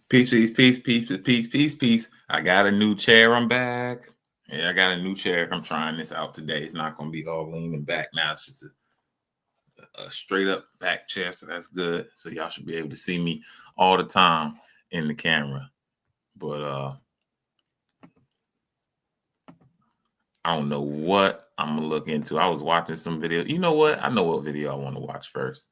Peace, peace, peace, peace, peace, peace, peace. I got a new chair. I'm back. Yeah, I got a new chair. I'm trying this out today. It's not going to be all leaning back now. It's just a straight up back chair. So that's good. So y'all should be able to see me all the time in the camera. But I don't know what I'm going to look into. I was watching some video. You know what? I know what video I want to watch first.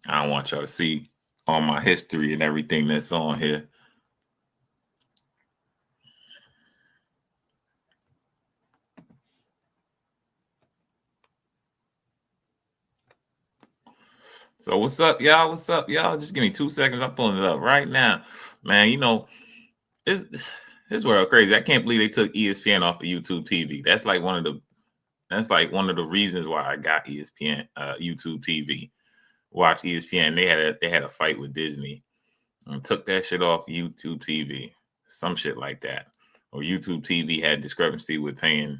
I don't want y'all to see all my history and everything that's on here. So what's up, y'all? What's up, y'all? Just give me 2 seconds. I'm pulling it up right now. Man, you know, this world crazy. I can't believe they took ESPN off of YouTube TV. That's like one of the reasons why I got ESPN, YouTube TV. Watch ESPN. They had a fight with Disney and took that shit off YouTube TV. Some shit like that. Or YouTube TV had discrepancy with paying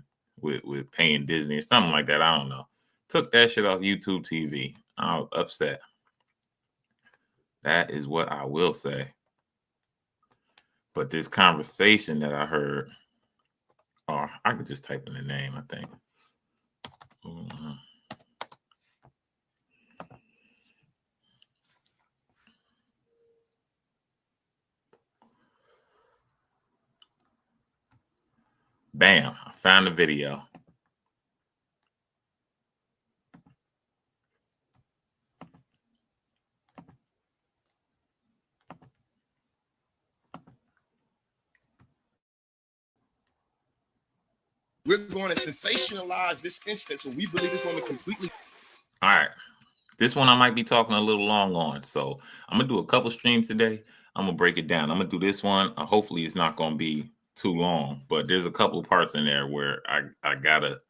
Disney or something like that. I don't know. Took that shit off YouTube TV. I was upset. That is what I will say. But this conversation that I heard, or I could just type in the name, I think. Bam, I found the video. We're going to sensationalize this instance where we believe this woman completely. All right. This one I might be talking a little long on. So I'm going to do a couple streams today. I'm going to break it down. I'm going to do this one. Hopefully it's not going to be too long, but there's a couple of parts in there where I got to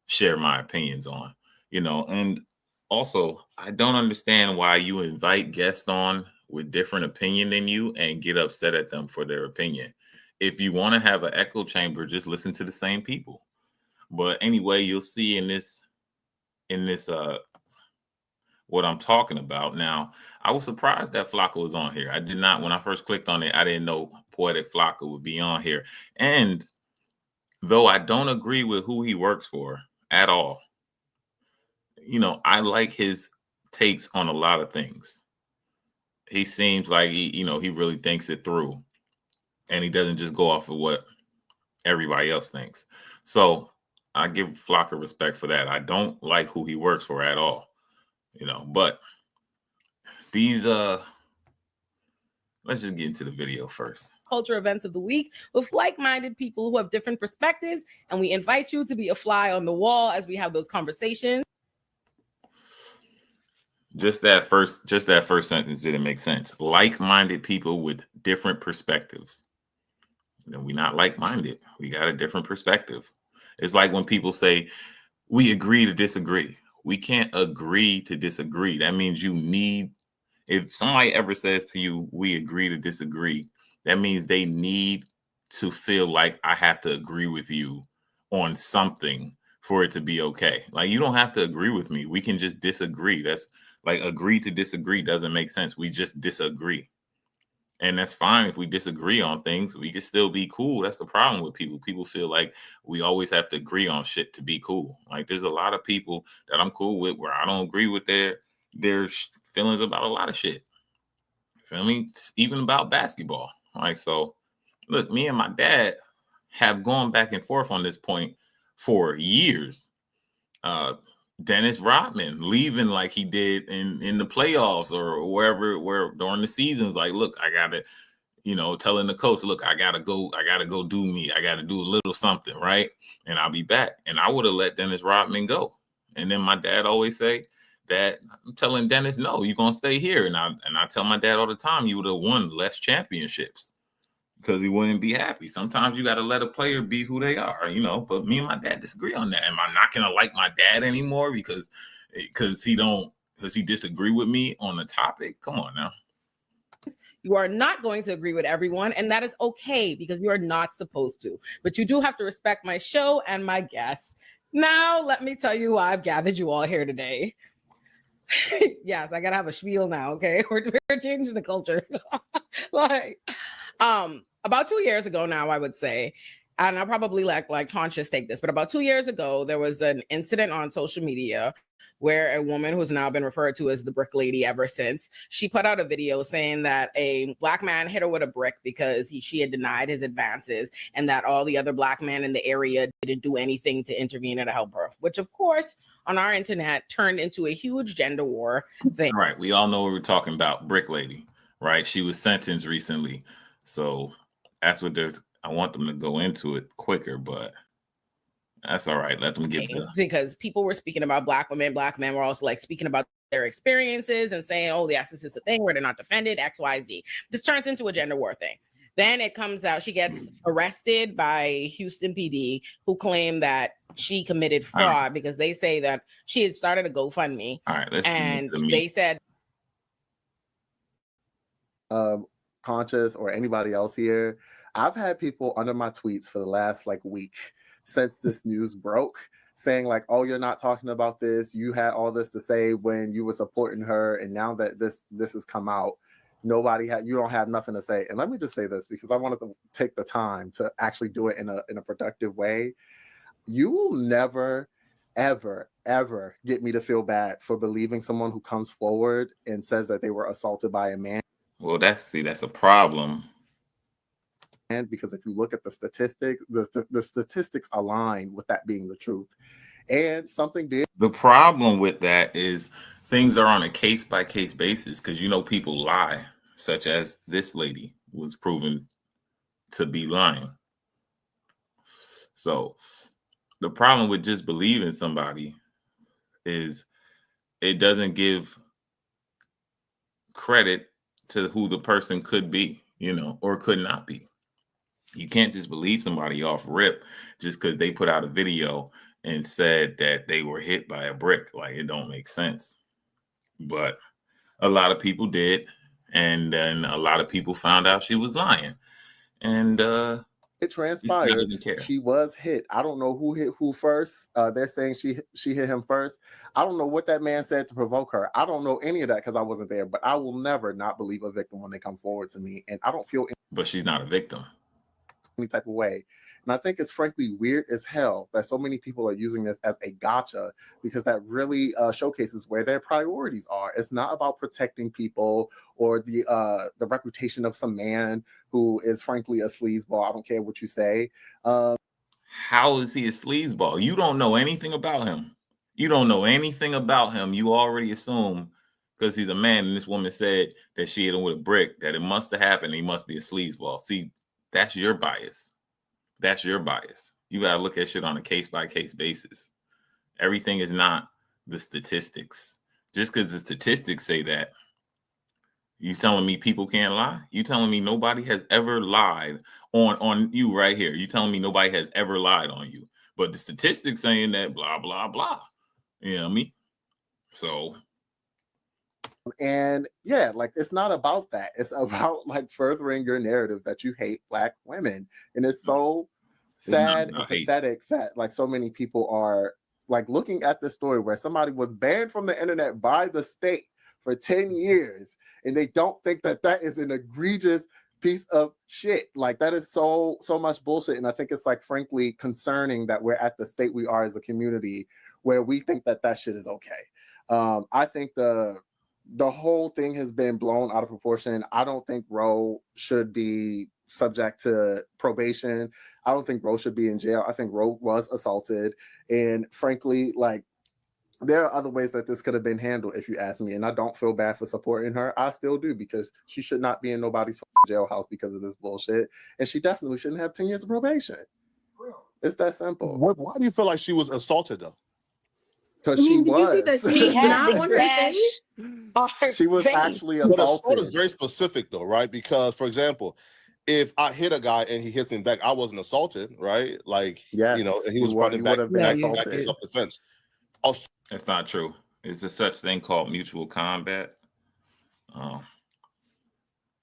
share my opinions on, you know, and also I don't understand why you invite guests on with different opinion than you and get upset at them for their opinion. If you want to have an echo chamber, just listen to the same people. But anyway, you'll see in this what I'm talking about. Now, I was surprised that Flocka was on here. I did not, when I first clicked on it, I didn't know Poetic Flocka would be on here. And though I don't agree with who he works for at all, you know, I like his takes on a lot of things. He seems like he really thinks it through, and he doesn't just go off of what everybody else thinks. So I give Flocka respect for that. I don't like who he works for at all, you know, but these let's just get into the video first. Culture events of the week with like-minded people who have different perspectives, and we invite you to be a fly on the wall as we have those conversations. Just that first sentence didn't make sense. Like-minded people with different perspectives. And we're not like-minded. We got a different perspective. It's like when people say we agree to disagree. We can't agree to disagree. That means if somebody ever says to you, we agree to disagree, that means they need to feel like I have to agree with you on something for it to be okay. Like, you don't have to agree with me. We can just disagree. That's like, agree to disagree doesn't make sense. We just disagree. And that's fine. If we disagree on things, we can still be cool. That's the problem with people. People feel like we always have to agree on shit to be cool. Like, there's a lot of people that I'm cool with where I don't agree with their feelings about a lot of shit. Feel me? Even about basketball. Like, so look, me and my dad have gone back and forth on this point for years. Dennis Rodman leaving like he did in the playoffs or where during the seasons, like, look, I gotta, telling the coach, look, I gotta go do me. I gotta do a little something, right? And I'll be back. And I would have let Dennis Rodman go. And then my dad always say that I'm telling Dennis, no, you're gonna stay here. And I tell my dad all the time, you would have won less championships because he wouldn't be happy. Sometimes you got to let a player be who they are, but me and my dad disagree on that. Am I not going to like my dad anymore because he disagree with me on the topic? Come on now. You are not going to agree with everyone, and that is okay because you are not supposed to. But you do have to respect my show and my guests. Now, let me tell you why I've gathered you all here today. Yes, I gotta have a spiel now. Okay, we're changing the culture. Like, about 2 years ago now, I would say, and I'll probably like conscious take this, but about 2 years ago, there was an incident on social media where a woman who's now been referred to as the brick lady ever since, she put out a video saying that a Black man hit her with a brick because she had denied his advances, and that all the other Black men in the area didn't do anything to intervene and to help her, which of course on our internet turned into a huge gender war thing. Right. We all know what we're talking about. Brick lady, right? She was sentenced recently. So that's what I want them to go into it quicker, but that's all right. Let them get the... Because people were speaking about Black women, Black men were also like speaking about their experiences and saying, oh, yes, this is a thing where they're not defended, XYZ. This turns into a gender war thing. Then it comes out, she gets arrested by Houston PD, who claim that she committed fraud because they say that she had started a GoFundMe. All right, let's and they said, Conscious or anybody else here, I've had people under my tweets for the last like week since this news broke saying like, oh, you're not talking about this. You had all this to say when you were supporting her, and now that this has come out, you don't have nothing to say. And let me just say this because I wanted to take the time to actually do it in a productive way. You will never, ever, ever get me to feel bad for believing someone who comes forward and says that they were assaulted by a man. Well, that's a problem. And because if you look at the statistics, the statistics align with that being the truth. And something did. The problem with that is things are on a case-by-case basis because, people lie, such as this lady was proven to be lying. So the problem with just believing somebody is it doesn't give credit to who the person could be, or could not be. You can't just believe somebody off rip just because they put out a video and said that they were hit by a brick. Like, it don't make sense. But a lot of people did. And then a lot of people found out she was lying. And it transpired she was hit. I don't know who hit who first. They're saying she hit him first. I don't know what that man said to provoke her. I don't know any of that because I wasn't there. But I will never not believe a victim when they come forward to me. And I don't feel... But she's not a victim. Any type of way. And I think it's frankly weird as hell that so many people are using this as a gotcha, because that really showcases where their priorities are. It's not about protecting people or the reputation of some man who is frankly a sleazeball. I don't care what you say. How is he a sleazeball? You don't know anything about him. You don't know anything about him. You already assume because he's a man and this woman said that she hit him with a brick that it must have happened. He must be a sleazeball. See, that's your bias. That's your bias. You got to look at shit on a case-by-case basis. Everything is not the statistics. Just because the statistics say that, you telling me people can't lie? You telling me nobody has ever lied on you right here? You telling me nobody has ever lied on you? But the statistics saying that blah, blah, blah. You know what I mean? So... And yeah, like, it's not about that. It's about like furthering your narrative that you hate Black women. And it's so sad and pathetic that like so many people are like looking at this story where somebody was banned from the internet by the state for 10 years and they don't think that that is an egregious piece of shit. Like, that is so much bullshit. And I think it's like frankly concerning that we're at the state we are as a community where we think that that shit is okay. I think the whole thing has been blown out of proportion. I don't think Roe should be subject to probation. I don't think Roe should be in jail. I think Roe was assaulted. And frankly, like, there are other ways that this could have been handled, if you ask me. And I don't feel bad for supporting her. I still do, because she should not be in nobody's jailhouse because of this bullshit. And she definitely shouldn't have 10 years of probation. It's that simple. Why do you feel like she was assaulted, though? Because she was. She had the gash. She was actually assaulted. But assault is very specific, though, right? Because, for example, if I hit a guy and he hits me back, I wasn't assaulted, right? Like, yes, and he was running back in self-defense. That's not true. There's a such thing called mutual combat.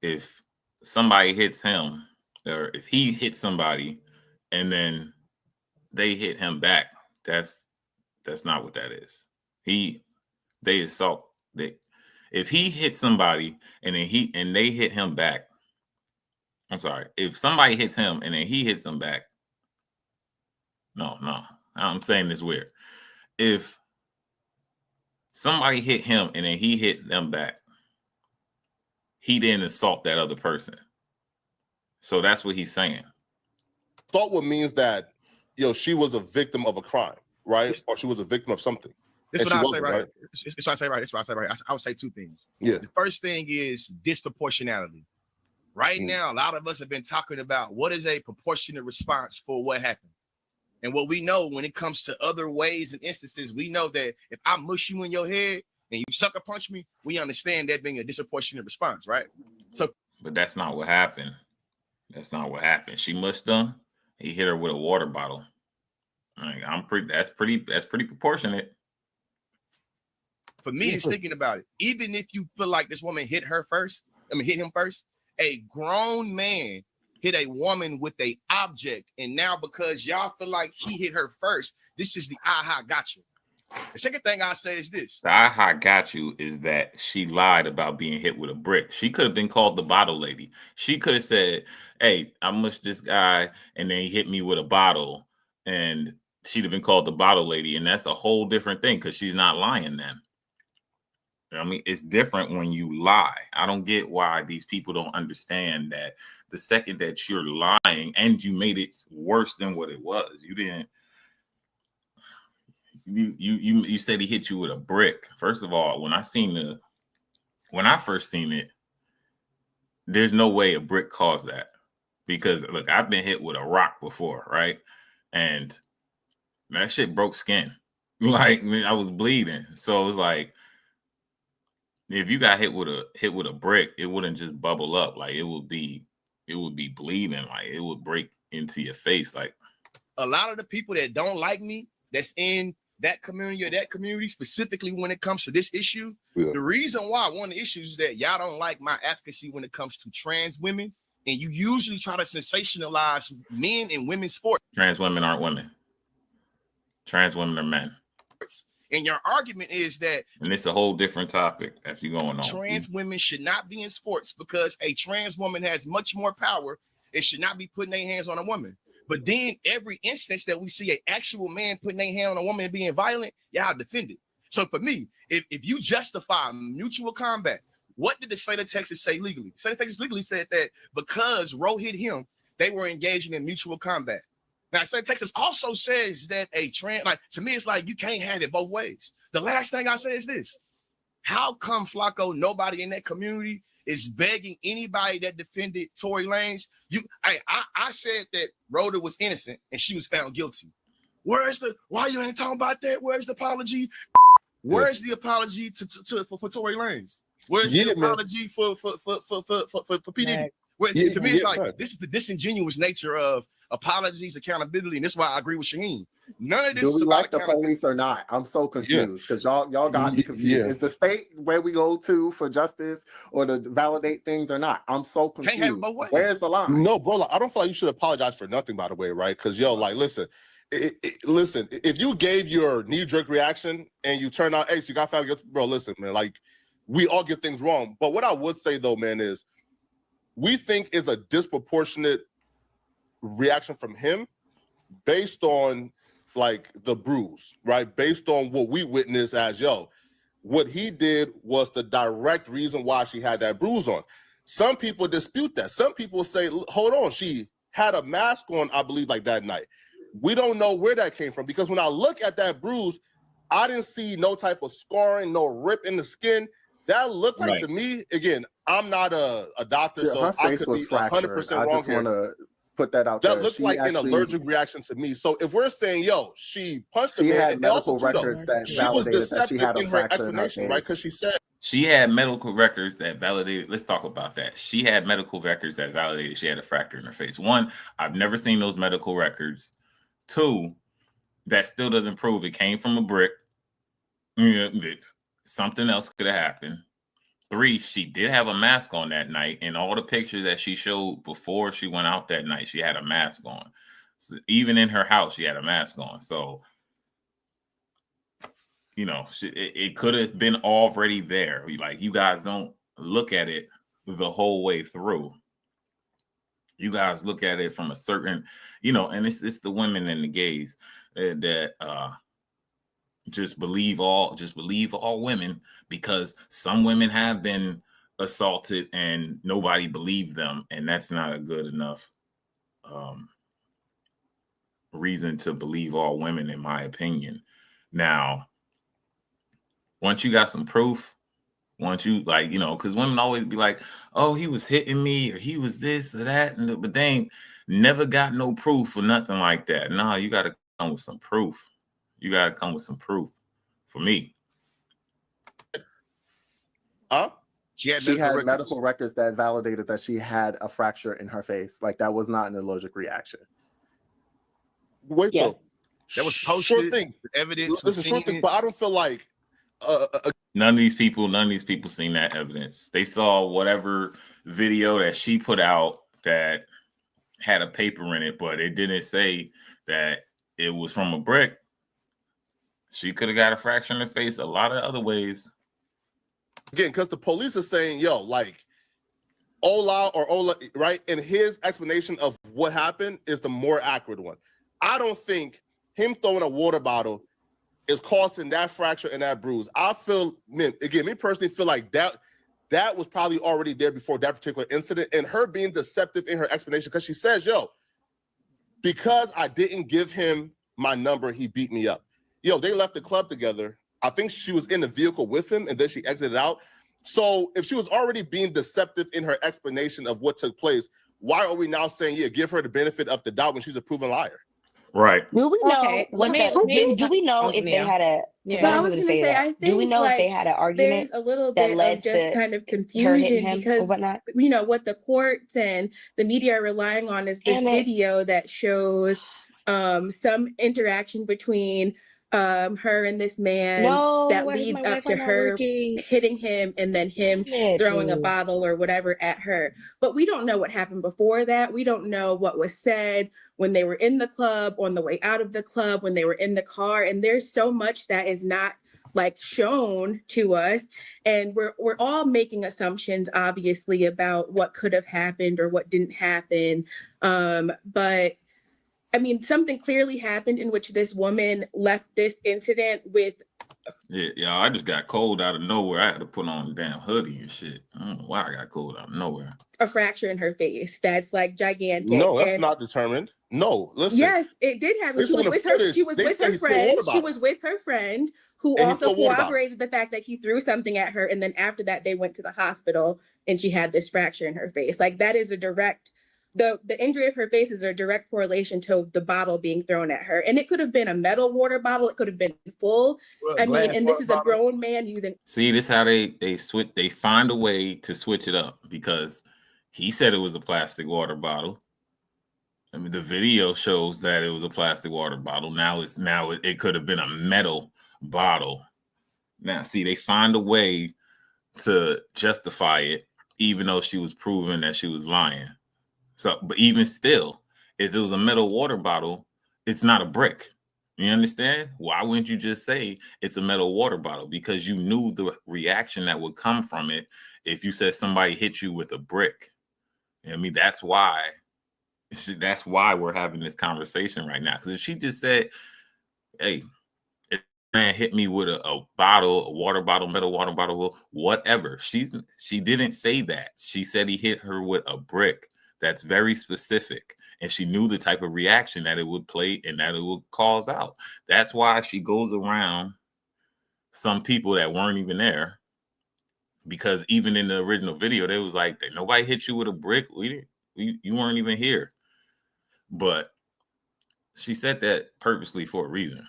if somebody hits him, or if he hits somebody and then they hit him back, that's not what that is. They assault. If he hit somebody and then they hit him back, I'm sorry. If somebody hits him and then he hits them back, no, I'm saying this weird. If somebody hit him and then he hit them back, he didn't assault that other person. So that's what he's saying. Assault what means that, she was a victim of a crime, right? Or she was a victim of something. This is what I say, right? It's what I say, right? It's what I say, right? I would say two things. Yeah. The first thing is disproportionality. Right now, a lot of us have been talking about what is a proportionate response for what happened. And what we know when it comes to other ways and instances, we know that if I mush you in your head and you sucker punch me, we understand that being a disproportionate response, right? But that's not what happened. That's not what happened. She mushed him. He hit her with a water bottle. That's pretty proportionate. For me, it's thinking about it. Even if you feel like this woman hit him first, a grown man hit a woman with a object, and now because y'all feel like he hit her first, this is the aha got you. The second thing I say is this. The aha got you is that she lied about being hit with a brick. She could have been called the bottle lady. She could have said, hey, I mushed this guy and then he hit me with a bottle, and she'd have been called the bottle lady, and that's a whole different thing because she's not lying then. I mean, it's different when you lie. I don't get why these people don't understand that the second that you're lying and you made it worse than what it was, you didn't. You said he hit you with a brick. First of all, when I first seen it, there's no way a brick caused that, because look, I've been hit with a rock before, right? And that shit broke skin. Like, I was bleeding. So it was like, if you got hit with a brick, it wouldn't just bubble up. Like, it would be bleeding. Like, it would break into your face. Like, a lot of the people that don't like me, that's in that community or that community, specifically when it comes to this issue, the reason why one of the issues is that y'all don't like my advocacy when it comes to trans women, and you usually try to sensationalize men and women's sports. Trans women aren't women. Trans women are men. And your argument is that, and it's a whole different topic that you're going on. Trans women should not be in sports because a trans woman has much more power. It should not be putting their hands on a woman. But then every instance that we see an actual man putting their hand on a woman and being violent, y'all defend it. So for me, if you justify mutual combat, what did the state of Texas say legally? The state of Texas legally said that because Roe hit him, they were engaging in mutual combat. Now, state of Texas also says that to me, it's like you can't have it both ways. The last thing I say is this. How come, Flacco, nobody in that community is begging anybody that defended Tory Lanez? I said that Rhoda was innocent and she was found guilty. Why you ain't talking about that? Where's the apology? Where's the apology for Tory Lanez? Where's the apology for P. Diddy? To me, it's like this is the disingenuous nature of apologies, accountability, and this is why I agree with Shaheen. None of this. Do we like the police or not? I'm so confused because y'all got me confused. Is the state where we go to for justice or to validate things or not? I'm so confused. Can't have it both ways. Where's the line? No, bro. I don't feel like you should apologize for nothing, by the way, right? Because listen. Listen, if you gave your knee-jerk reaction and you turn out, hey, you got found guilty, bro, listen, man, like, we all get things wrong. But what I would say, though, man, is we think it's a disproportionate reaction from him based on, like, the bruise, right? Based on what we witnessed as, what he did was the direct reason why she had that bruise on. Some people dispute that. Some people say, hold on, she had a mask on, I believe, like that night. We don't know where that came from because when I look at that bruise, I didn't see no type of scarring, no rip in the skin. That looked like to me, again, I'm not a doctor, so I could be 100% wrong. I just want to put that out there. That looked like an allergic reaction to me. So if we're saying, she punched him, she had medical records that she was deceptive in her explanation, right? Because she said she had medical records that validated. Let's talk about that. She had medical records that validated she had a fracture in her face. One, I've never seen those medical records. Two, that still doesn't prove it came from a brick. Something else could have happened. 3, she did have a mask on that night. And all the pictures that she showed before she went out that night, she had a mask on. So even in her house, she had a mask on. So, you know, it could have been already there. Like, you guys don't look at it the whole way through. You guys look at it from a certain, you know, and it's the women and the gays that just believe all women, because some women have been assaulted and nobody believed them, and that's not a good enough reason to believe all women, in my opinion. Now, once you got some proof, once you, like, you know, because women always be like, oh, he was hitting me, or he was this or that, but they ain't never got no proof or nothing like that. No, you got to come with some proof. You got to come with some proof for me. She had medical records that validated that she had a fracture in her face. Like, that was not an allergic reaction. Wait, that was posted. Sure thing. Evidence. Listen, sure thing, but I don't feel like none of these people seen that evidence. They saw whatever video that she put out that had a paper in it, but it didn't say that it was from a brick. She could have got a fracture in the face a lot of other ways. Again, because the police are saying, yo, like, Ola, right? And his explanation of what happened is the more accurate one. I don't think him throwing a water bottle is causing that fracture and that bruise. I feel, me personally feel like that was probably already there before that particular incident, and her being deceptive in her explanation, because she says, yo, because I didn't give him my number, he beat me up. Yo, they left the club together. I think she was in the vehicle with him, and then she exited out. So if she was already being deceptive in her explanation of what took place, why are we now saying, yeah, give her the benefit of the doubt when she's a proven liar? Right. Do we know do we know if they had a I was gonna say, I think, do we know if they had an argument? There's a little bit of just kind of confusion because, you know, what the courts and the media are relying on is this video that shows some interaction between her and this man that leads up to her hitting him and then him throwing a bottle or whatever at her. But we don't know what happened before that. We don't know what was said when they were in the club, on the way out of the club, when they were in the car. And there's so much that is not like shown to us. And we're all making assumptions, obviously, about what could have happened or what didn't happen. But I mean, something clearly happened in which this woman left this incident with. Yeah, I just got cold out of nowhere. I had to put on a damn hoodie and shit. I don't know why I got cold out of nowhere. A fracture in her face that's like gigantic. No, that's not determined. No, listen. Yes, it did happen. She was with her. She was with her friend. She was with her friend who also corroborated the fact that he threw something at her, and then after that, they went to the hospital and she had this fracture in her face. Like, that is a direct. The injury of her face is a direct correlation to the bottle being thrown at her. And it could have been a metal water bottle. It could have been full. I mean, and this is a grown man using. See, this is how they switch. They find a way to switch it up, because he said it was a plastic water bottle. I mean, the video shows that it was a plastic water bottle. Now it could have been a metal bottle. Now, see, they find a way to justify it, even though she was proven that she was lying. So, but even still, if it was a metal water bottle, it's not a brick. You understand? Why wouldn't you just say it's a metal water bottle? Because you knew the reaction that would come from it if you said somebody hit you with a brick. I mean, that's why we're having this conversation right now. Because if she just said, hey, if a man hit me with a bottle, a water bottle, metal water bottle, whatever. She didn't say that. She said he hit her with a brick. That's very specific. And she knew the type of reaction that it would play and that it would cause out. That's why she goes around some people that weren't even there. Because even in the original video, they was like, nobody hit you with a brick. You weren't even here. But she said that purposely for a reason.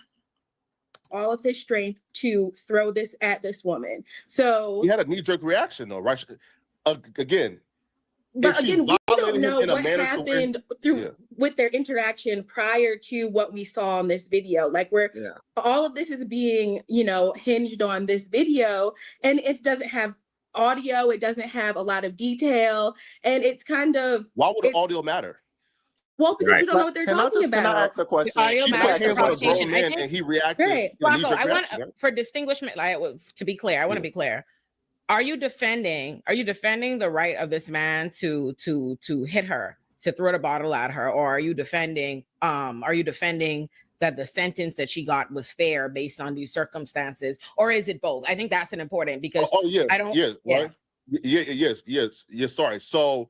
All of his strength to throw this at this woman. So he had a knee-jerk reaction, though, right? Again, but again, we don't know what happened with their interaction prior to what we saw in this video. Like, all of this is being, hinged on this video, and it doesn't have audio. It doesn't have a lot of detail, and it's kind of. Why would the audio matter? Well, because we don't know what they're talking about. Can I ask a question? Audio She put hands on a grown man and he reacted. Right. Rocco, I want for distinguishment. Like, to be clear, I want to be clear. Are you defending the right of this man to hit her, to throw the bottle at her, or are you defending that the sentence that she got was fair based on these circumstances, or is it both? I think that's an important, because yes. Sorry. So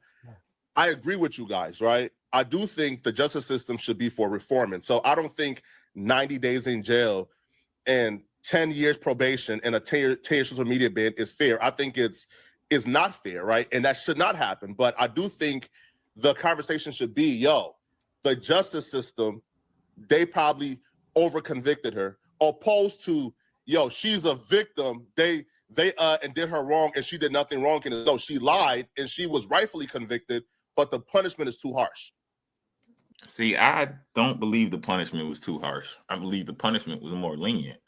I agree with you guys, right? I do think the justice system should be for reforming. So I don't think 90 days in jail and 10 years probation and a 10-year social media ban is fair. I think it's not fair, right? And that should not happen. But I do think the conversation should be, the justice system, they probably over-convicted her, opposed to, she's a victim. They and did her wrong, and she did nothing wrong. And no, she lied, and she was rightfully convicted, but the punishment is too harsh. See, I don't believe the punishment was too harsh. I believe the punishment was more lenient.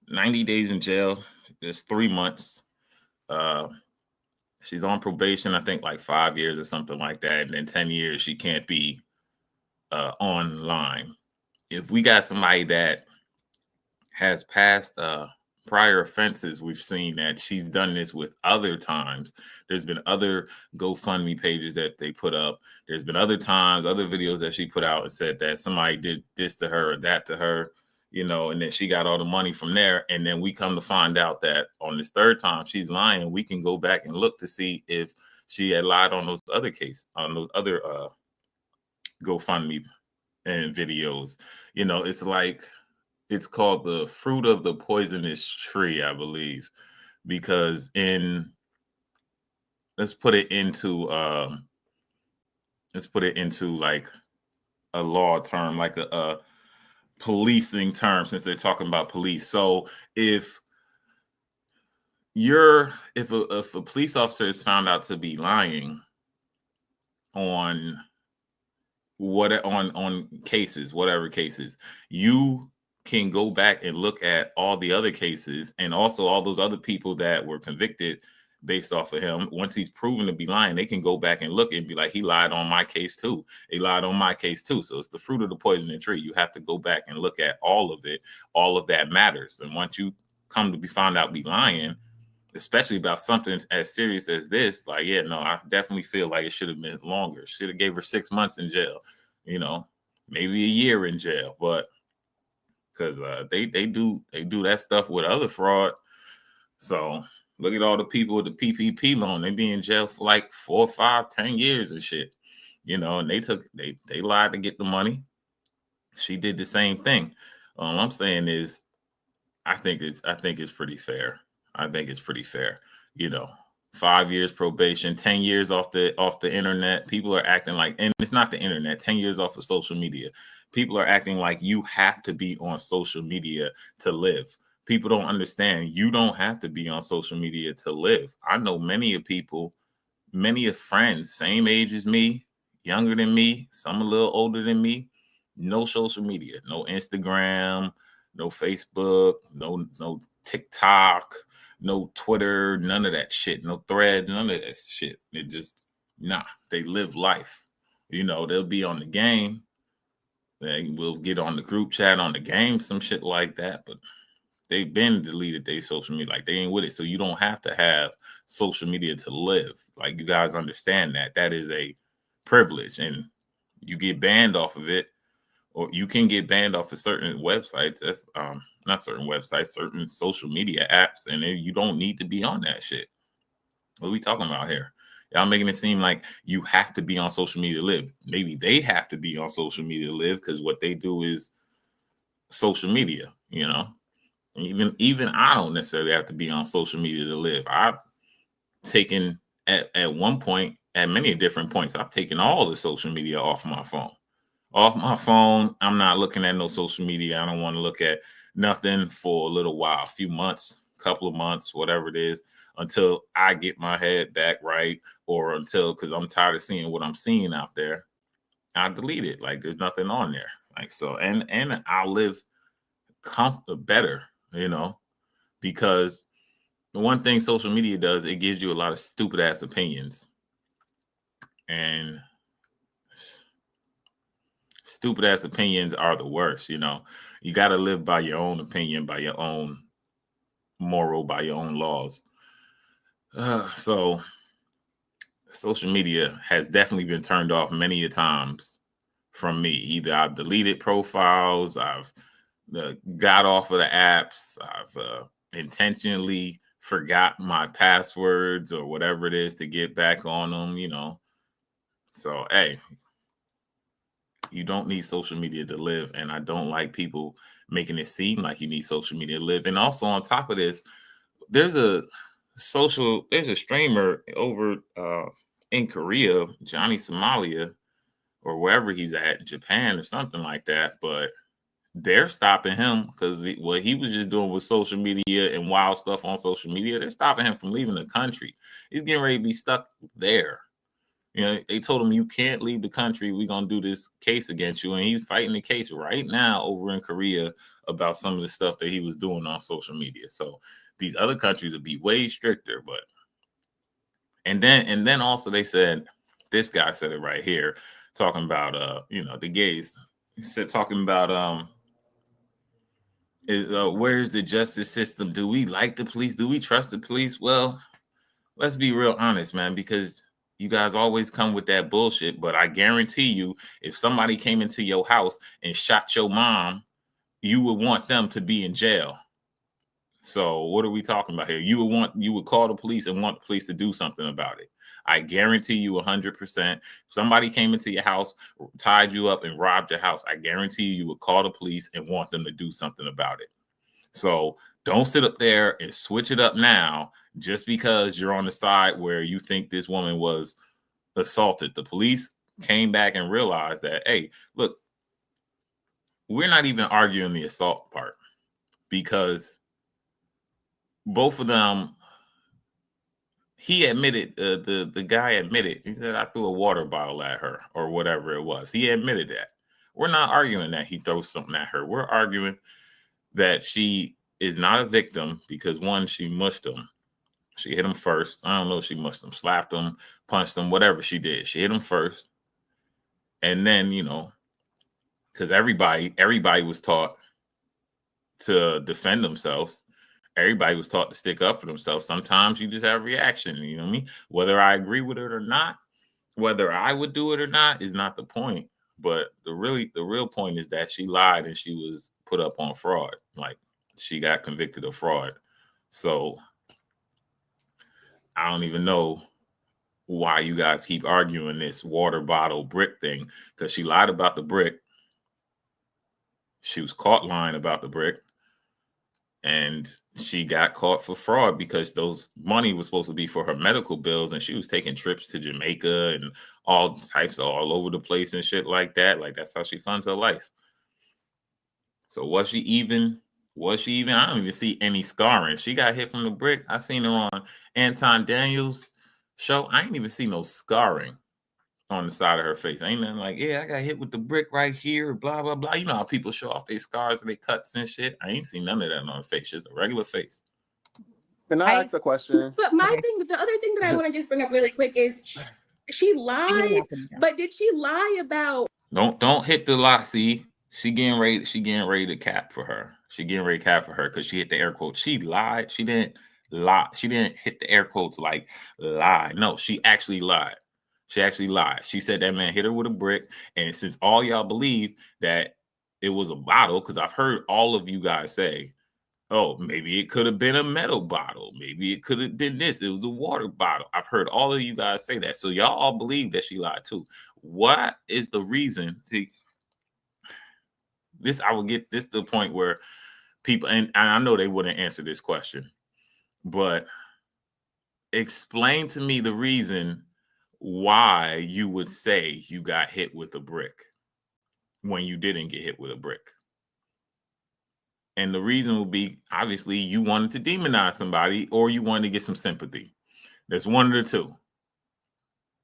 90 days in jail is 3 months. She's on probation, I think like 5 years or something like that. And then 10 years, she can't be online. If we got somebody that has passed prior offenses, we've seen that she's done this with other times. There's been other GoFundMe pages that they put up. There's been other times, other videos that she put out and said that somebody did this to her or that to her, and then she got all the money from there. And then we come to find out that on this third time she's lying. We can go back and look to see if she had lied on those other cases, on those other GoFundMe and videos. It's like, it's called the fruit of the poisonous tree, I believe, because let's put it into like a law term, like a policing term, since they're talking about police. So if a police officer is found out to be lying on cases, whatever cases, you can go back and look at all the other cases and also all those other people that were convicted based off of him. Once he's proven to be lying, they can go back and look and be like, he lied on my case too. He lied on my case too. So it's the fruit of the poisonous tree. You have to go back and look at all of it. All of that matters. And once you come to be found out be lying, especially about something as serious as this, like, I definitely feel like it should have been longer. Should have gave her 6 months in jail, maybe a year in jail, but because they do that stuff with other fraud. So look at all the people with the PPP loan. They be in jail for like 4, 5, 10 years and shit. And they lied to get the money. She did the same thing. All I'm saying is, I think it's pretty fair. I think it's pretty fair. 5 years probation, 10 years off the internet. People are acting like, and it's not the internet, 10 years off of social media. People are acting like you have to be on social media to live. People don't understand. You don't have to be on social media to live. I know many of friends, same age as me, younger than me, some a little older than me, no social media, no Instagram, no Facebook, no TikTok, no Twitter, none of that shit, no Threads, none of that shit. It just, they live life. They'll be on the game. They will get on the group chat on the game, some shit like that. But they've been deleted their social media. Like, they ain't with it. So you don't have to have social media to live. Like, you guys understand that. That is a privilege. And you get banned off of it, or you can get banned off of certain websites. That's not certain websites, certain social media apps, and then you don't need to be on that shit. What are we talking about here? Y'all making it seem like you have to be on social media to live. Maybe they have to be on social media to live because what they do is social media, Even I don't necessarily have to be on social media to live. I've taken at one point, at many different points, I've taken all the social media off my phone. I'm not looking at no social media. I don't want to look at nothing for a little while, a few months, couple of months, whatever it is, until I get my head back right, or because I'm tired of seeing what I'm seeing out there. I delete it. Like, there's nothing on there. Like, so, and I'll live better, because the one thing social media does, it gives you a lot of stupid ass opinions. And stupid ass opinions are the worst, you know. You got to live by your own opinion, by your own moral, by your own laws. So social media has definitely been turned off many a times from me. Either I've deleted profiles, I've got off of the apps, I've intentionally forgot my passwords or whatever it is to get back on them, you know. So, hey, you don't need social media to live. And I don't like people making it seem like you need social media to live. And also on top of this, there's a streamer over in Korea, Johnny Somalia, or wherever he's at, Japan or something like that. But they're stopping him because what he was just doing with social media and wild stuff on social media, they're stopping him from leaving the country. He's getting ready to be stuck there. You know, they told him, you can't leave the country. We're going to do this case against you. And he's fighting the case right now over in Korea about some of the stuff that he was doing on social media. So these other countries would be way stricter. But and then also they said, this guy said it right here, talking about you know, the gays. He said, talking about where's the justice system? Do we like the police? Do we trust the police? Well, let's be real honest, man, because you guys always come with that bullshit. But I guarantee you, if somebody came into your house and shot your mom, you would want them to be in jail. So what are we talking about here? You would call the police and want the police to do something about it. I guarantee you 100%. If somebody came into your house, tied you up and robbed your house, I guarantee you would call the police and want them to do something about it. So don't sit up there and switch it up now just because you're on the side where you think this woman was assaulted. The police came back and realized that, hey, look, we're not even arguing the assault part because both of them, he admitted, the guy admitted, he said, I threw a water bottle at her or whatever it was. He admitted that. We're not arguing that he throws something at her. We're arguing that she is not a victim because, one, she mushed him. She hit him first. I don't know if she mushed him, slapped him, punched him, whatever she did. She hit him first. And then, you know, because everybody was taught to defend themselves. Everybody was taught to stick up for themselves. Sometimes you just have a reaction, you know what I mean? Whether I agree with it or not, whether I would do it or not is not the point. But the real point is that she lied and she was put up on fraud. Like, she got convicted of fraud. So I don't even know why you guys keep arguing this water bottle brick thing, because she lied about the brick. She was caught lying about the brick. And she got caught for fraud because those money was supposed to be for her medical bills. And she was taking trips to Jamaica and all types of all over the place and shit like that. Like, that's how she funds her life. So was she even? I don't even see any scarring. She got hit from the brick. I seen her on Anton Daniels' show. I ain't even see no scarring on the side of her face. Ain't nothing like, yeah, I got hit with the brick right here, blah, blah, blah. You know how people show off their scars and their cuts and shit? I ain't seen none of that on her face. Just a regular face. Can I ask a question? But the other thing that I want to just bring up really quick is she lied, but did she lie about? Don't hit the lie. See, she getting ready to cap for her. She getting ready to cap for her because she hit the air quotes. She lied. She didn't lie. She didn't hit the air quotes like lie. No, she actually lied. She said that man hit her with a brick. And since all y'all believe that it was a bottle, because I've heard all of you guys say, oh, maybe it could have been a metal bottle. Maybe it could have been this. It was a water bottle. I've heard all of you guys say that. So y'all all believe that she lied too. What is the reason I will get this to the point where people, and I know they wouldn't answer this question, but explain to me the reason why you would say you got hit with a brick when you didn't get hit with a brick. And the reason would be, obviously, you wanted to demonize somebody or you wanted to get some sympathy. That's one of the two.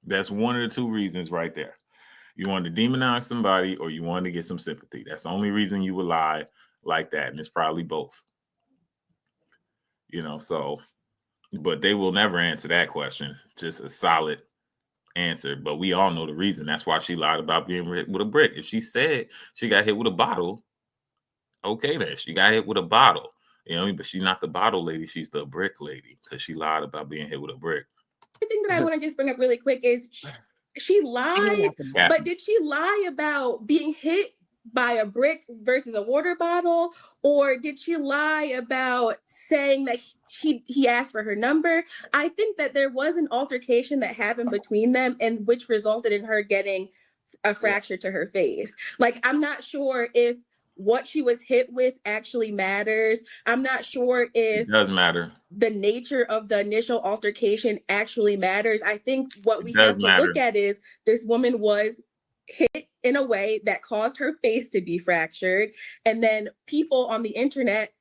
That's one of the two reasons right there. You wanted to demonize somebody or you wanted to get some sympathy. That's the only reason you would lie like that. And it's probably both. You know, so But they will never answer that question. Just a solid answer. But we all know the reason. That's why she lied about being hit with a brick. If she said she got hit with a bottle, okay, then she got hit with a bottle. You know what I mean? But she's not the bottle lady. She's the brick lady because she lied about being hit with a brick. The thing that I want to just bring up really quick is she lied, but did she lie about being hit by a brick versus a water bottle, or did she lie about saying that he asked for her number? I think that there was an altercation that happened between them, and which resulted in her getting a fracture to her face. Like, I'm not sure if what she was hit with actually matters. I'm not sure if it does matter. The nature of the initial altercation actually matters. I think what we have to look at is this woman was hit in a way that caused her face to be fractured. And then people on the internet,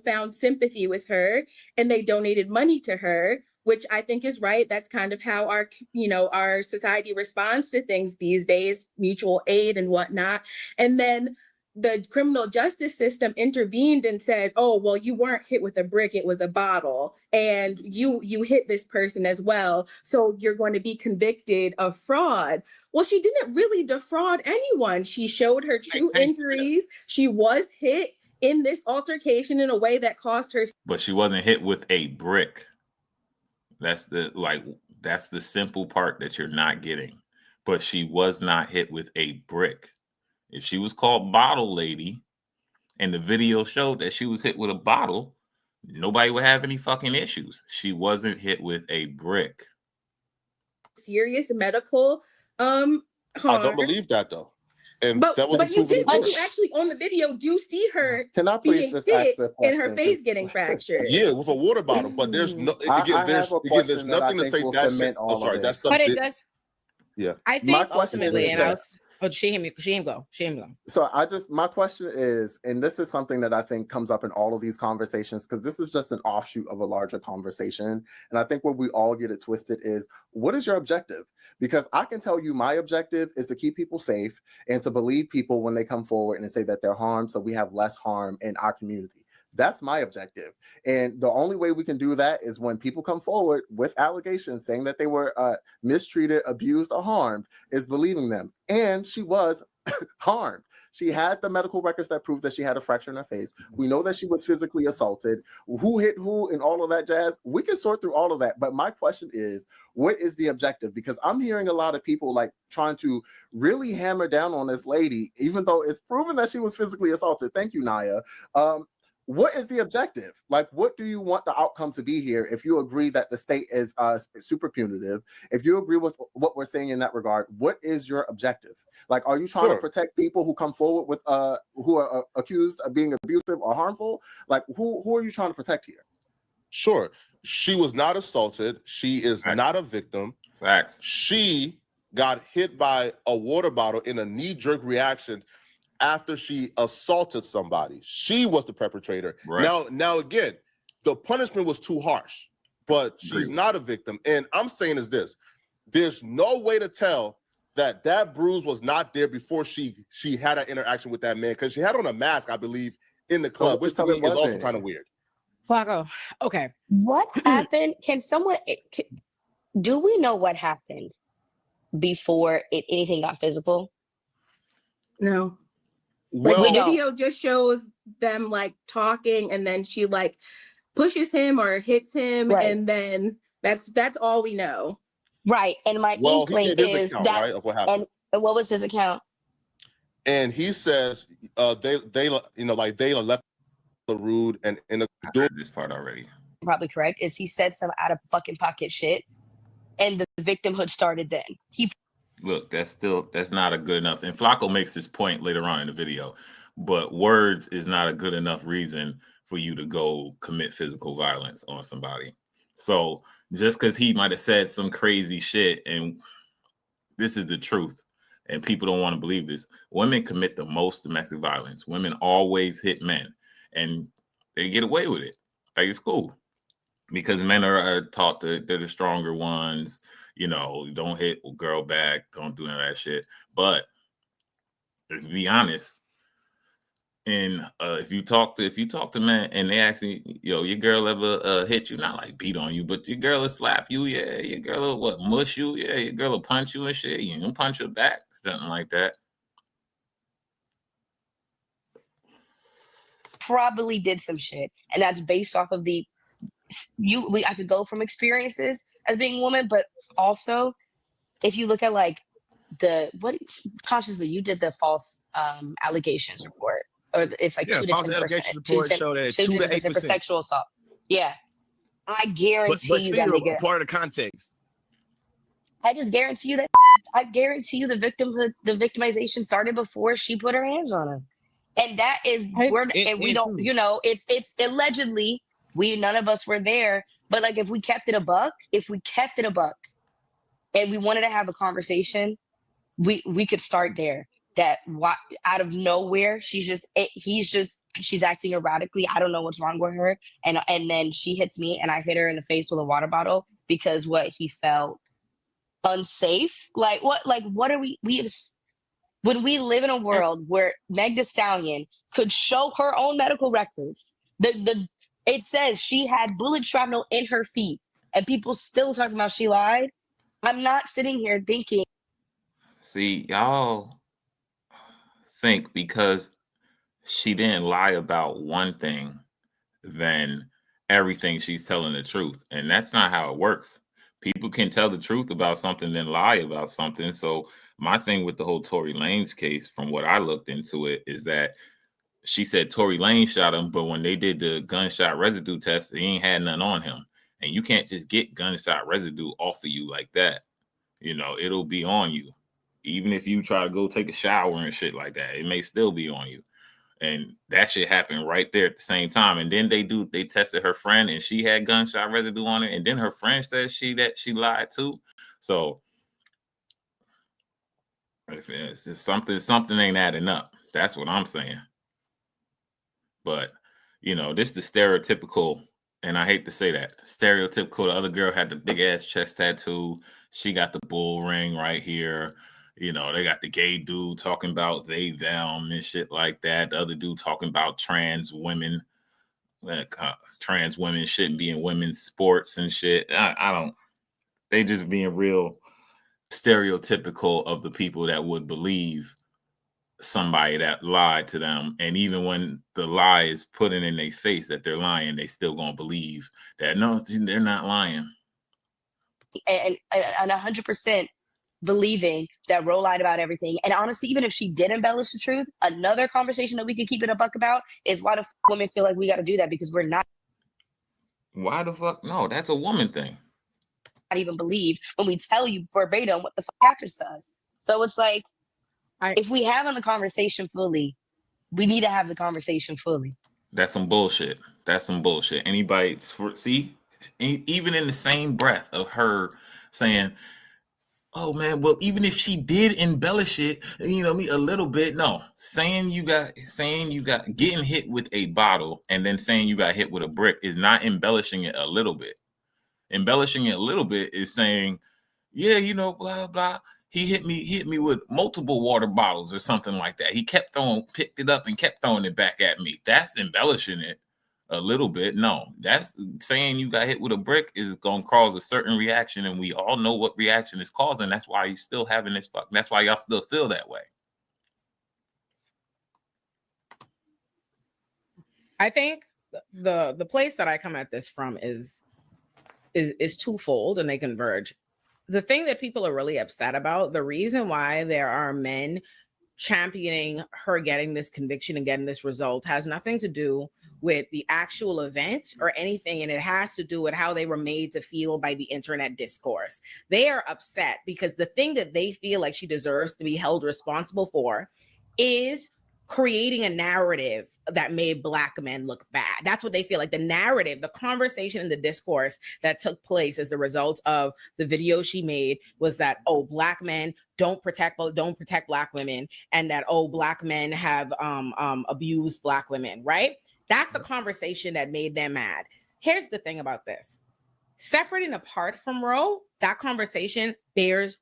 found sympathy with her and they donated money to her, which I think is right. That's kind of how our society responds to things these days, mutual aid and whatnot. And then the criminal justice system intervened and said, oh, well, you weren't hit with a brick, it was a bottle. And you hit this person as well. So you're going to be convicted of fraud. Well, she didn't really defraud anyone. She showed her true injuries. She was hit in this altercation in a way that caused her. But she wasn't hit with a brick. That's the simple part that you're not getting. But she was not hit with a brick. If she was called Bottle Lady and the video showed that she was hit with a bottle, nobody would have any fucking issues. She wasn't hit with a brick. Serious medical harm. I don't believe that though. And but that was you did. You actually on the video do see her being hit and her face getting fractured. Yeah, with a water bottle. But there's no there's nothing to say that shit. Oh, sorry, that's something. But it does. Yeah. I think ultimately, and I was. Oh, she him go. So my question is, and this is something that I think comes up in all of these conversations, because this is just an offshoot of a larger conversation. And I think where we all get it twisted is, what is your objective? Because I can tell you my objective is to keep people safe and to believe people when they come forward and say that they're harmed, so we have less harm in our community. That's my objective. And the only way we can do that is when people come forward with allegations saying that they were mistreated, abused, or harmed, is believing them. And she was harmed. She had the medical records that proved that she had a fracture in her face. We know that she was physically assaulted. Who hit who and all of that jazz. We can sort through all of that. But my question is, what is the objective? Because I'm hearing a lot of people trying to really hammer down on this lady, even though it's proven that she was physically assaulted. Thank you, Naya. What is the objective? What do you want the outcome to be here? If you agree that the state is super punitive, if you agree with what we're saying in that regard, what is your objective? Are you trying to protect people who come forward with who are accused of being abusive or harmful? Who are you trying to protect here? Sure. She was not assaulted. She is not a victim. Facts. She got hit by a water bottle in a knee-jerk reaction after she assaulted somebody. She was the perpetrator. Right. Now again, the punishment was too harsh, but she's not a victim. And I'm saying is this: there's no way to tell that bruise was not there before she had an interaction with that man, because she had on a mask, I believe, in the club, which to me is also kind of weird. Flacco, okay. What happened? Do we know what happened before anything got physical? No. The video just shows them talking, and then she pushes him or hits him, and then that's all we know. Right. And my inkling is that of what happened. And what was his account? And he says they left the rude and in the this part already. Probably correct. Is he said some out of fucking pocket shit, and the victimhood started then. Look, that's not a good enough. And Flacco makes this point later on in the video, but words is not a good enough reason for you to go commit physical violence on somebody. So just because he might have said some crazy shit, and this is the truth, and people don't want to believe this, women commit the most domestic violence. Women always hit men, and they get away with it. It's cool, because men are taught that they're the stronger ones. Don't hit a girl back. Don't do none of that shit. But to be honest, And if you talk to men and they actually, your girl ever hit you, not like beat on you, but your girl will slap you, yeah, your girl will mush you, yeah, your girl will punch you and shit, you don't punch her back, something like that. Probably did some shit, and that's based off of I could go from experiences as being a woman, but also if you look at like consciously you did the false allegations report, or it's like 2 to 10%. 2 to 8% for sexual assault. Yeah, I guarantee you that nigga. Part of the context. I just guarantee you that. I guarantee you the victimization started before she put her hands on him, and that is we don't. It's allegedly. None of us were there, but like if we kept it a buck, and we wanted to have a conversation, we could start there. That out of nowhere, she's acting erratically. I don't know what's wrong with her, and then she hits me, and I hit her in the face with a water bottle because he felt unsafe. Like what? Like what are we? When we live in a world where Meg Thee Stallion could show her own medical records, it says she had bullet shrapnel in her feet, and people still talking about she lied. I'm not sitting here thinking. See, y'all think because she didn't lie about one thing, then everything she's telling the truth. And that's not how it works. People can tell the truth about something, then lie about something. So my thing with the whole Tory Lanez case, from what I looked into it, is that she said Tory Lanez shot him, but when they did the gunshot residue test, he ain't had nothing on him. And you can't just get gunshot residue off of you like that. It'll be on you. Even if you try to go take a shower and shit like that, it may still be on you. And that shit happened right there at the same time. And then they tested her friend and she had gunshot residue on her. And then her friend said she lied too. So if it's just something ain't adding up. That's what I'm saying. But, this the stereotypical, and I hate to say that, stereotypical. The other girl had the big ass chest tattoo. She got the bull ring right here. They got the gay dude talking about they, them and shit like that. The other dude talking about trans women. Trans women shouldn't be in women's sports and shit. They just being real stereotypical of the people that would believe somebody that lied to them. And even when the lie is put in their face that they're lying, they still gonna believe that no, they're not lying. And 100% believing that Ro lied about everything. And honestly, even if she did embellish the truth, another conversation that we could keep it a buck about is why the women feel like we got to do that, because we're not. Why the fuck? No, that's a woman thing. Not even believe when we tell you verbatim what the fuck happens to us. So it's like, if we having the conversation fully, we need to have the conversation fully. That's some bullshit. Anybody even in the same breath of her saying, oh man, well, even if she did embellish it, a little bit. No, saying you got getting hit with a bottle and then saying you got hit with a brick is not embellishing it a little bit. Embellishing it a little bit is saying, yeah, blah, blah. He hit me with multiple water bottles or something like that. He picked it up and kept throwing it back at me. That's embellishing it a little bit. No, that's saying you got hit with a brick is going to cause a certain reaction. And we all know what reaction is causing. That's why you still having this fuck. That's why y'all still feel that way. I think the place that I come at this from is twofold, and they converge. The thing that people are really upset about, the reason why there are men championing her getting this conviction and getting this result, has nothing to do with the actual event or anything. And it has to do with how they were made to feel by the internet discourse. They are upset because the thing that they feel like she deserves to be held responsible for is creating a narrative that made Black men look bad. That's what they feel like. The narrative, the conversation and the discourse that took place as a result of the video she made was that, Black men don't protect Black women, and that, Black men have abused Black women, right? That's the conversation that made them mad. Here's the thing about this. Separate and apart from Ro, that conversation bears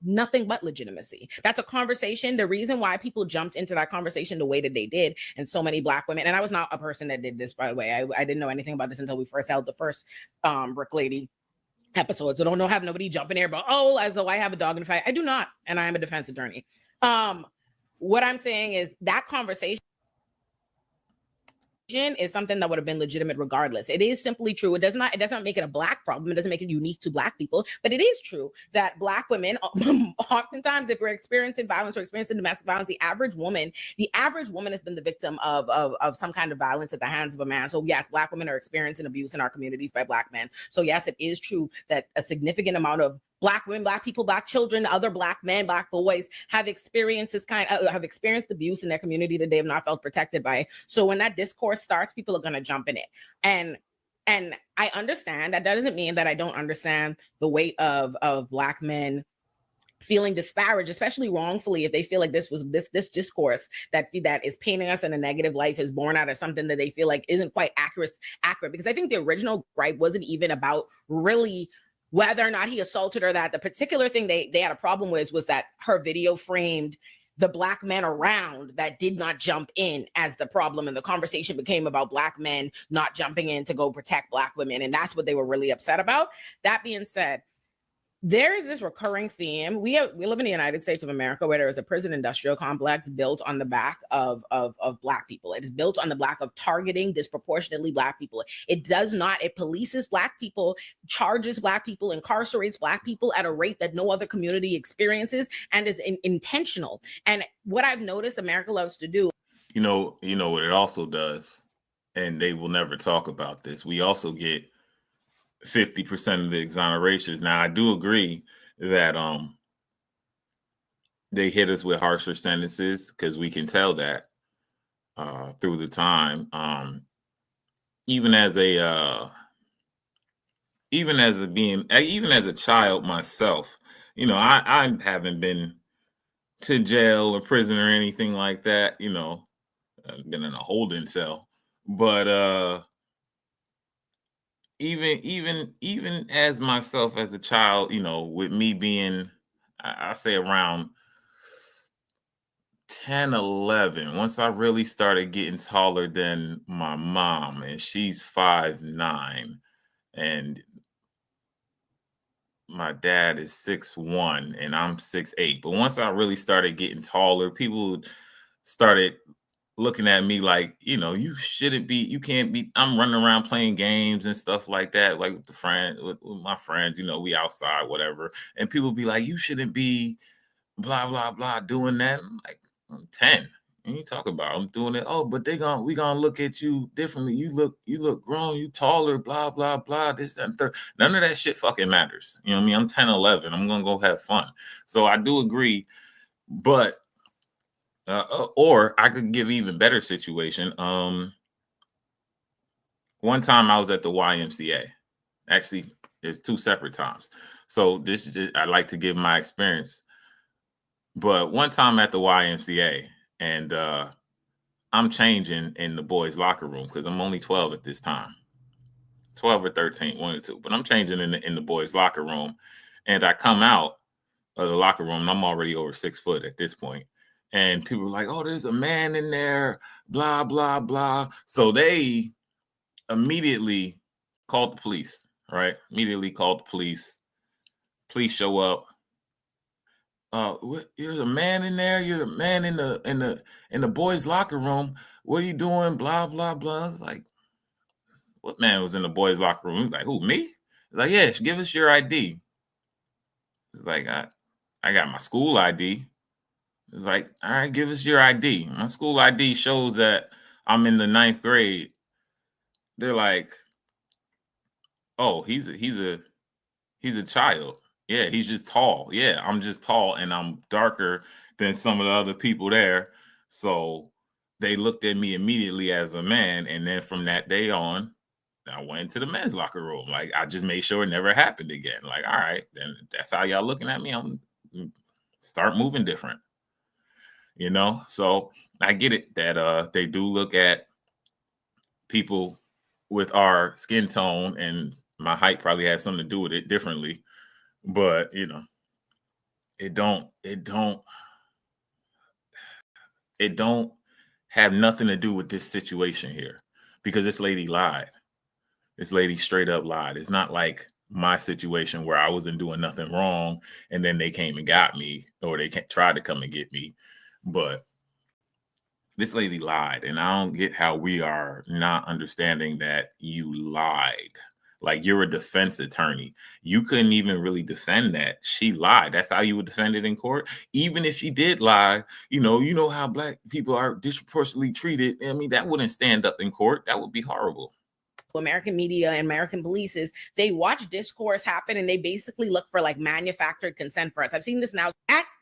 nothing but legitimacy. That's a conversation. The reason why people jumped into that conversation the way that they did, and so many Black women, and I was not a person that did this, by the way. I didn't know anything about this until we first held the first Brick Lady episode. So don't have nobody jumping here, but as though I have a dog in the fight. I do not, and I am a defense attorney. What I'm saying is that conversation is something that would have been legitimate regardless. It is simply true. It does not make it a Black problem. It doesn't make it unique to Black people, but it is true that Black women, oftentimes, if we're experiencing violence or experiencing domestic violence, the average woman has been the victim of some kind of violence at the hands of a man. So yes, Black women are experiencing abuse in our communities by Black men. So yes, it is true that a significant amount of Black women, Black people, Black children, other Black men, Black boys have experienced abuse in their community that they have not felt protected by. So when that discourse starts, people are going to jump in it. And I understand that doesn't mean that I don't understand the weight of Black men feeling disparaged, especially wrongfully, if they feel like this discourse that is painting us in a negative light is born out of something that they feel like isn't quite accurate. Because I think the original gripe wasn't even about really whether or not he assaulted her. That the particular thing they had a problem with was that her video framed the Black men around that did not jump in as the problem. And the conversation became about Black men not jumping in to go protect Black women. And that's what they were really upset about. That being said, there is this recurring theme. We live in the United States of America where there is a prison industrial complex built on the back of Black people. It is built on the back of targeting disproportionately Black people. It polices Black people, charges Black people, incarcerates Black people at a rate that no other community experiences, and is intentional. And what I've noticed America loves to do. You know what it also does, and they will never talk about this. We also get 50% of the exonerations. Now, I do agree that they hit us with harsher sentences because we can tell that through the time. Even as a child myself, I haven't been to jail or prison or anything like that. I've been in a holding cell, but even as myself as a child, with me being, I say around 10, 11, once I really started getting taller than my mom, and she's 5'9", and my dad is 6'1", and I'm 6'8". But once I really started getting taller, people started looking at me like, you can't be, I'm running around playing games and stuff like that, like with my friends, we outside, whatever. And people be like, you shouldn't be blah, blah, blah, doing that. I'm like, I'm 10. And you talk about I'm doing it. Oh, but we gonna look at you differently. You look grown, you taller, blah, blah, blah, this, that, and third. None of that shit fucking matters. You know what I mean? I'm 10, 11. I'm gonna go have fun. So I do agree, but or I could give even better situation. One time I was at the YMCA. Actually, there's two separate times. So this is just, I like to give my experience. But one time at the YMCA, and I'm changing in the boys' locker room because I'm only 12 at this time. 12 or 13, one or two. But I'm changing in the boys' locker room. And I come out of the locker room, and I'm already over 6 foot at this point. And people were like, oh, there's a man in there, blah, blah, blah. So they immediately called the police, right? Immediately called the police. Police show up. You're a man in there. You're a man in the boys' locker room. What are you doing? Blah, blah, blah. I was like, what man was in the boys' locker room? He's like, who, me? He's like, yeah, give us your ID. It's like, I got my school ID. It's like, all right, give us your ID. My school ID shows that I'm in the 9th grade. They're like, oh, he's a child. Yeah, he's just tall. Yeah, I'm just tall, and I'm darker than some of the other people there. So they looked at me immediately as a man, and then from that day on, I went into the men's locker room. Like, I just made sure it never happened again. Like, all right, then that's how y'all looking at me. I'm start moving different. So I get it that they do look at people with our skin tone, and my height probably has something to do with it differently. But, it don't have nothing to do with this situation here, because this lady lied. This lady straight up lied. It's not like my situation where I wasn't doing nothing wrong and then they came and got me, or they tried to come and get me. But this lady lied, and I don't get how we are not understanding that you lied. Like, you're a defense attorney. You couldn't even really defend that. She lied. That's how you would defend it in court. Even if she did lie, you know how Black people are disproportionately treated. I mean, that wouldn't stand up in court. That would be horrible. American media and American polices, they watch discourse happen and they basically look for like manufactured consent for us. I've seen this now.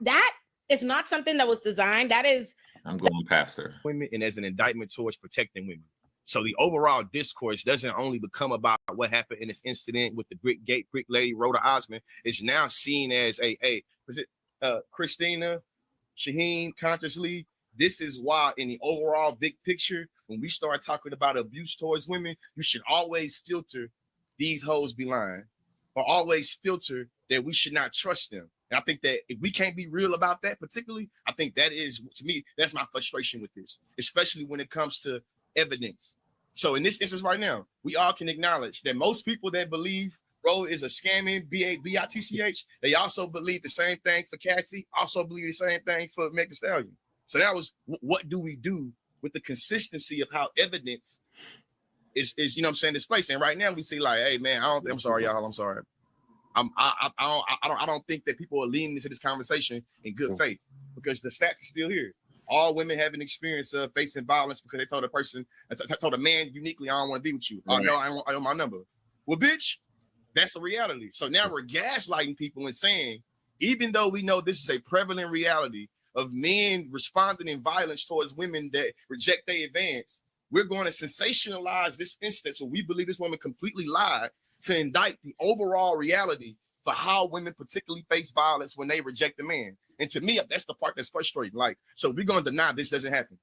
That is not something that was designed. That is. I'm going past her. Women, and as an indictment towards protecting women. So the overall discourse doesn't only become about what happened in this incident with the brick lady, Rhoda Osmond. It's now seen as Christina, Shaheen, consciously. This is why in the overall big picture, when we start talking about abuse towards women, you should always filter these hoes be lying, or always filter that we should not trust them. And I think that if we can't be real about that particularly, I think that is, to me, that's my frustration with this, especially when it comes to evidence. So in this instance right now, we all can acknowledge that most people that believe Roe is a scamming, B-I-T-C-H, they also believe the same thing for Cassie, also believe the same thing for Megan Thee Stallion. So that was, what do we do with the consistency of how evidence is you know what I'm saying, displaced? And right now we see like, hey man, I'm sorry, y'all, I'm sorry. I don't think that people are leaning into this conversation in good faith, because the stats are still here. All women have an experience of facing violence because they told a man uniquely, I don't want to be with you. Right. Oh no, I want my number. Well, bitch, that's a reality. So now we're gaslighting people and saying, even though we know this is a prevalent reality of men responding in violence towards women that reject their advance, we're going to sensationalize this instance where we believe this woman completely lied to indict the overall reality for how women particularly face violence when they reject a man. And to me, that's the part that's frustrating. Like, so we're going to deny this doesn't happen.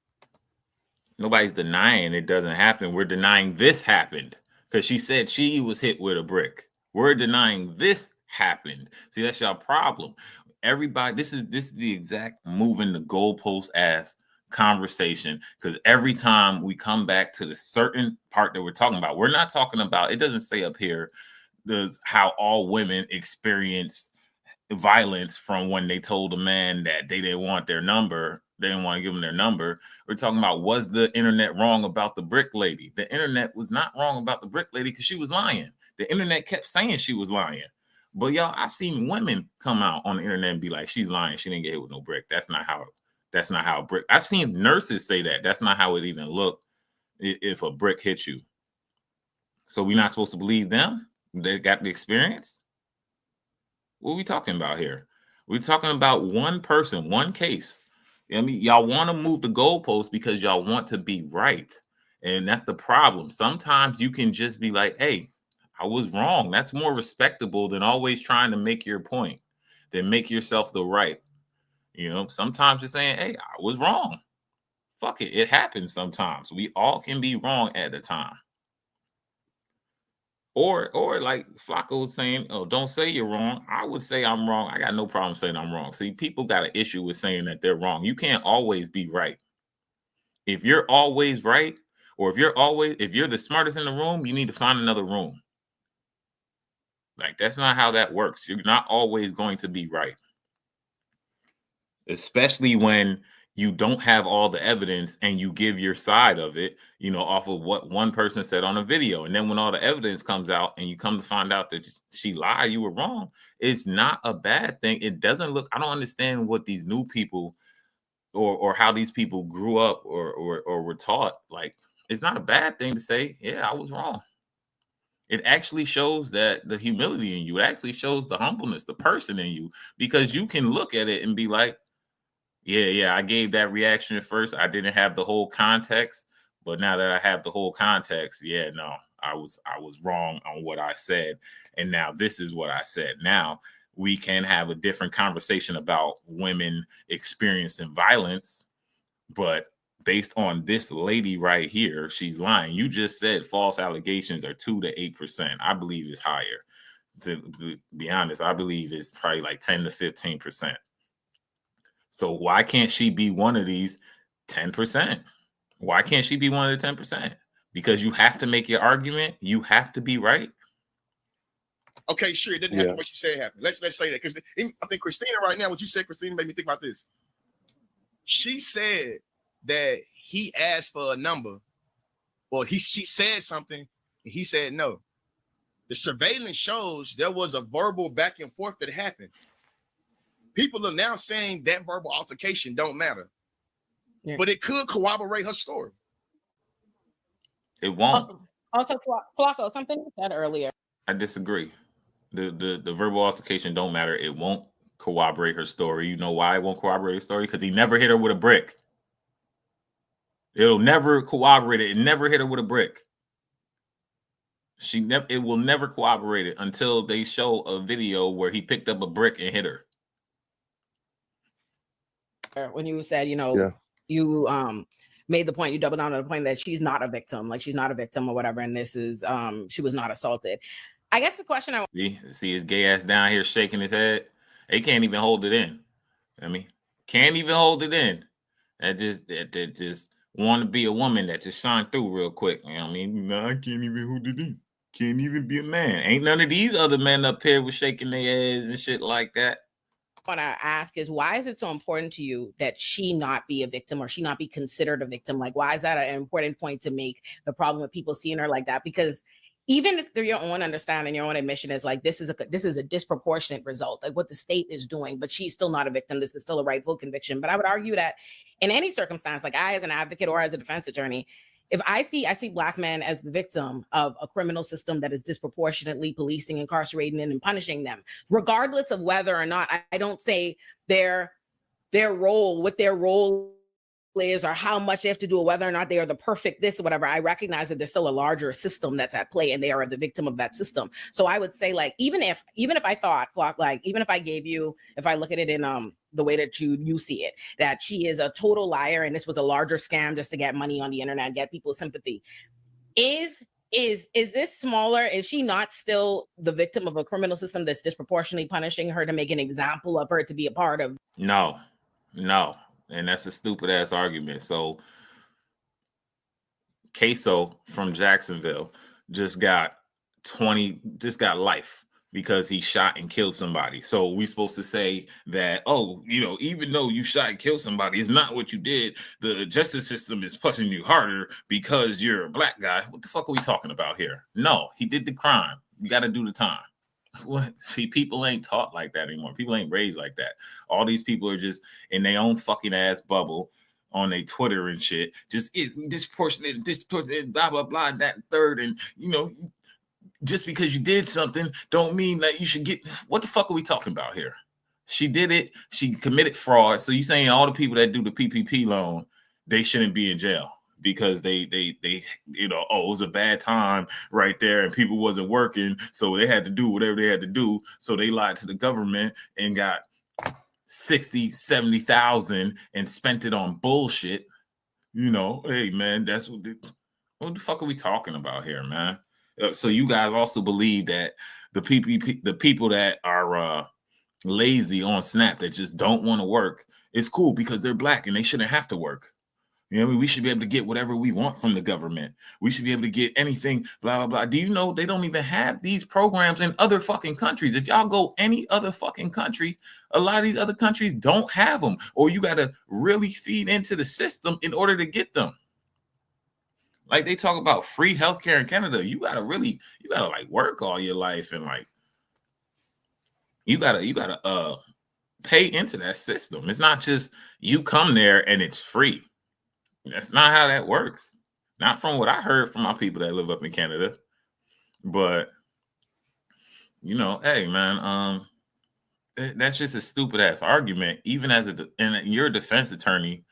Nobody's denying it doesn't happen. We're denying this happened, because she said she was hit with a brick. We're denying this happened. See, that's your problem. Everybody, this is the exact moving the goalpost ass conversation, because every time we come back to the certain part that we're talking about, we're not talking about, it doesn't say up here how all women experience violence from when they told a man that they didn't want their number, they didn't want to give them their number. We're talking about, was the internet wrong about the brick lady? The internet was not wrong about the brick lady because she was lying. The internet kept saying she was lying. But y'all, I've seen women come out on the internet and be like, she's lying, she didn't get hit with no brick. That's not how a brick. I've seen nurses say that. That's not how it even looked if a brick hits you. So we're not supposed to believe them? They got the experience? What are we talking about here? We're talking about one person, one case. I mean, y'all want to move the goalposts because y'all want to be right. And that's the problem. Sometimes you can just be like, hey, I was wrong. That's more respectable than always trying to make your point, than make yourself the right. You know, sometimes you're saying, hey, I was wrong. Fuck it. It happens sometimes. We all can be wrong at a time. Or like Flacco was saying, oh, don't say you're wrong. I would say I'm wrong. I got no problem saying I'm wrong. See, people got an issue with saying that they're wrong. You can't always be right. If you're always right, or if you're the smartest in the room, you need to find another room. Like, that's not how that works. You're not always going to be right. Especially when you don't have all the evidence and you give your side of it, you know, off of what one person said on a video. And then when all the evidence comes out and you come to find out that she lied, you were wrong, it's not a bad thing. It doesn't look, I don't understand what these new people or how these people grew up or were taught. Like, it's not a bad thing to say, yeah, I was wrong. It actually shows that the humility in you, it actually shows the humbleness, the person in you, because you can look at it and be like, yeah, I gave that reaction at first. I didn't have the whole context, but now that I have the whole context, yeah, no, I was wrong on what I said. And now this is what I said. Now we can have a different conversation about women experiencing violence, but based on this lady right here, she's lying. You just said false allegations are 2 to 8%. I believe it's higher. To be honest, I believe it's probably like 10 to 15%. So why can't she be one of these 10%? Why can't she be one of the 10%? Because you have to make your argument. You have to be right. Okay, sure. It didn't happen what you said happened. Let's say that, because I think Christina right now, what you said, Christina, made me think about this. She said that he asked for a number, or she said something, and he said no. The surveillance shows there was a verbal back and forth that happened. People are now saying that verbal altercation don't matter, but it could corroborate her story. It won't. Also, Flacco, something you said earlier. I disagree. The verbal altercation don't matter. It won't corroborate her story. You know why it won't corroborate her story? Because he never hit her with a brick. It'll never corroborate it. It never hit her with a brick. It will never corroborate it until they show a video where he picked up a brick and hit her. When you said, you made the point, you doubled down on the point that she's not a victim, like she's not a victim or whatever, and this is she was not assaulted. I guess the question I see his gay ass down here shaking his head. He can't even hold it in. I mean, can't even hold it in. That just want to be a woman that just shine through real quick. You know what I mean? No, I can't even hold it in. Can't even be a man. Ain't none of these other men up here was shaking their heads and shit like that. What I ask is, why is it so important to you that she not be a victim or she not be considered a victim? Like, why is that an important point to make? The problem with people seeing her like that? Because even if your own understanding, your own admission is like, this is a disproportionate result, like what the state is doing, but she's still not a victim. This is still a rightful conviction. But I would argue that in any circumstance, like I, as an advocate or as a defense attorney, if I see Black men as the victim of a criminal system that is disproportionately policing, incarcerating, and punishing them, regardless of whether or not, I don't say their role, what their role is or how much they have to do, or whether or not they are the perfect this or whatever. I recognize that there's still a larger system that's at play and they are the victim of that system. So I would say, like, even if I thought, like, even if I gave you, if I look at it in the way that you see it, that she is a total liar and this was a larger scam just to get money on the internet, get people's sympathy, is this smaller? Is she not still the victim of a criminal system that's disproportionately punishing her to make an example of her to be a part of? No. And that's a stupid ass argument. So Queso from Jacksonville just got life because he shot and killed somebody. So we're supposed to say that, even though you shot and killed somebody, it's not what you did. The justice system is pushing you harder because you're a Black guy. What the fuck are we talking about here? No, he did the crime. You got to do the time. What? See, people ain't taught like that anymore. People ain't raised like that. All these people are just in their own fucking ass bubble on their Twitter and shit. Just it's disproportionate, blah blah blah, and that and third, and just because you did something don't mean that you should get. What the fuck are we talking about here? She did it. She committed fraud. So you saying all the people that do the PPP loan, they shouldn't be in jail? Because they it was a bad time right there and people wasn't working, so they had to do whatever they had to do. So they lied to the government and got 60,000-70,000 and spent it on bullshit. Hey man, that's what the fuck are we talking about here, man? So you guys also believe that the people that are lazy on Snap that just don't want to work, it's cool because they're Black and they shouldn't have to work. We should be able to get whatever we want from the government. We should be able to get anything, blah, blah, blah. Do you know they don't even have these programs in other fucking countries? If y'all go any other fucking country, a lot of these other countries don't have them, or you got to really feed into the system in order to get them. Like they talk about free healthcare in Canada. You gotta like work all your life and like you gotta pay into that system. It's not just you come there and it's free. That's not how that works. Not from what I heard from my people that live up in Canada. But hey man, that's just a stupid ass argument. Even as and you're a defense attorney,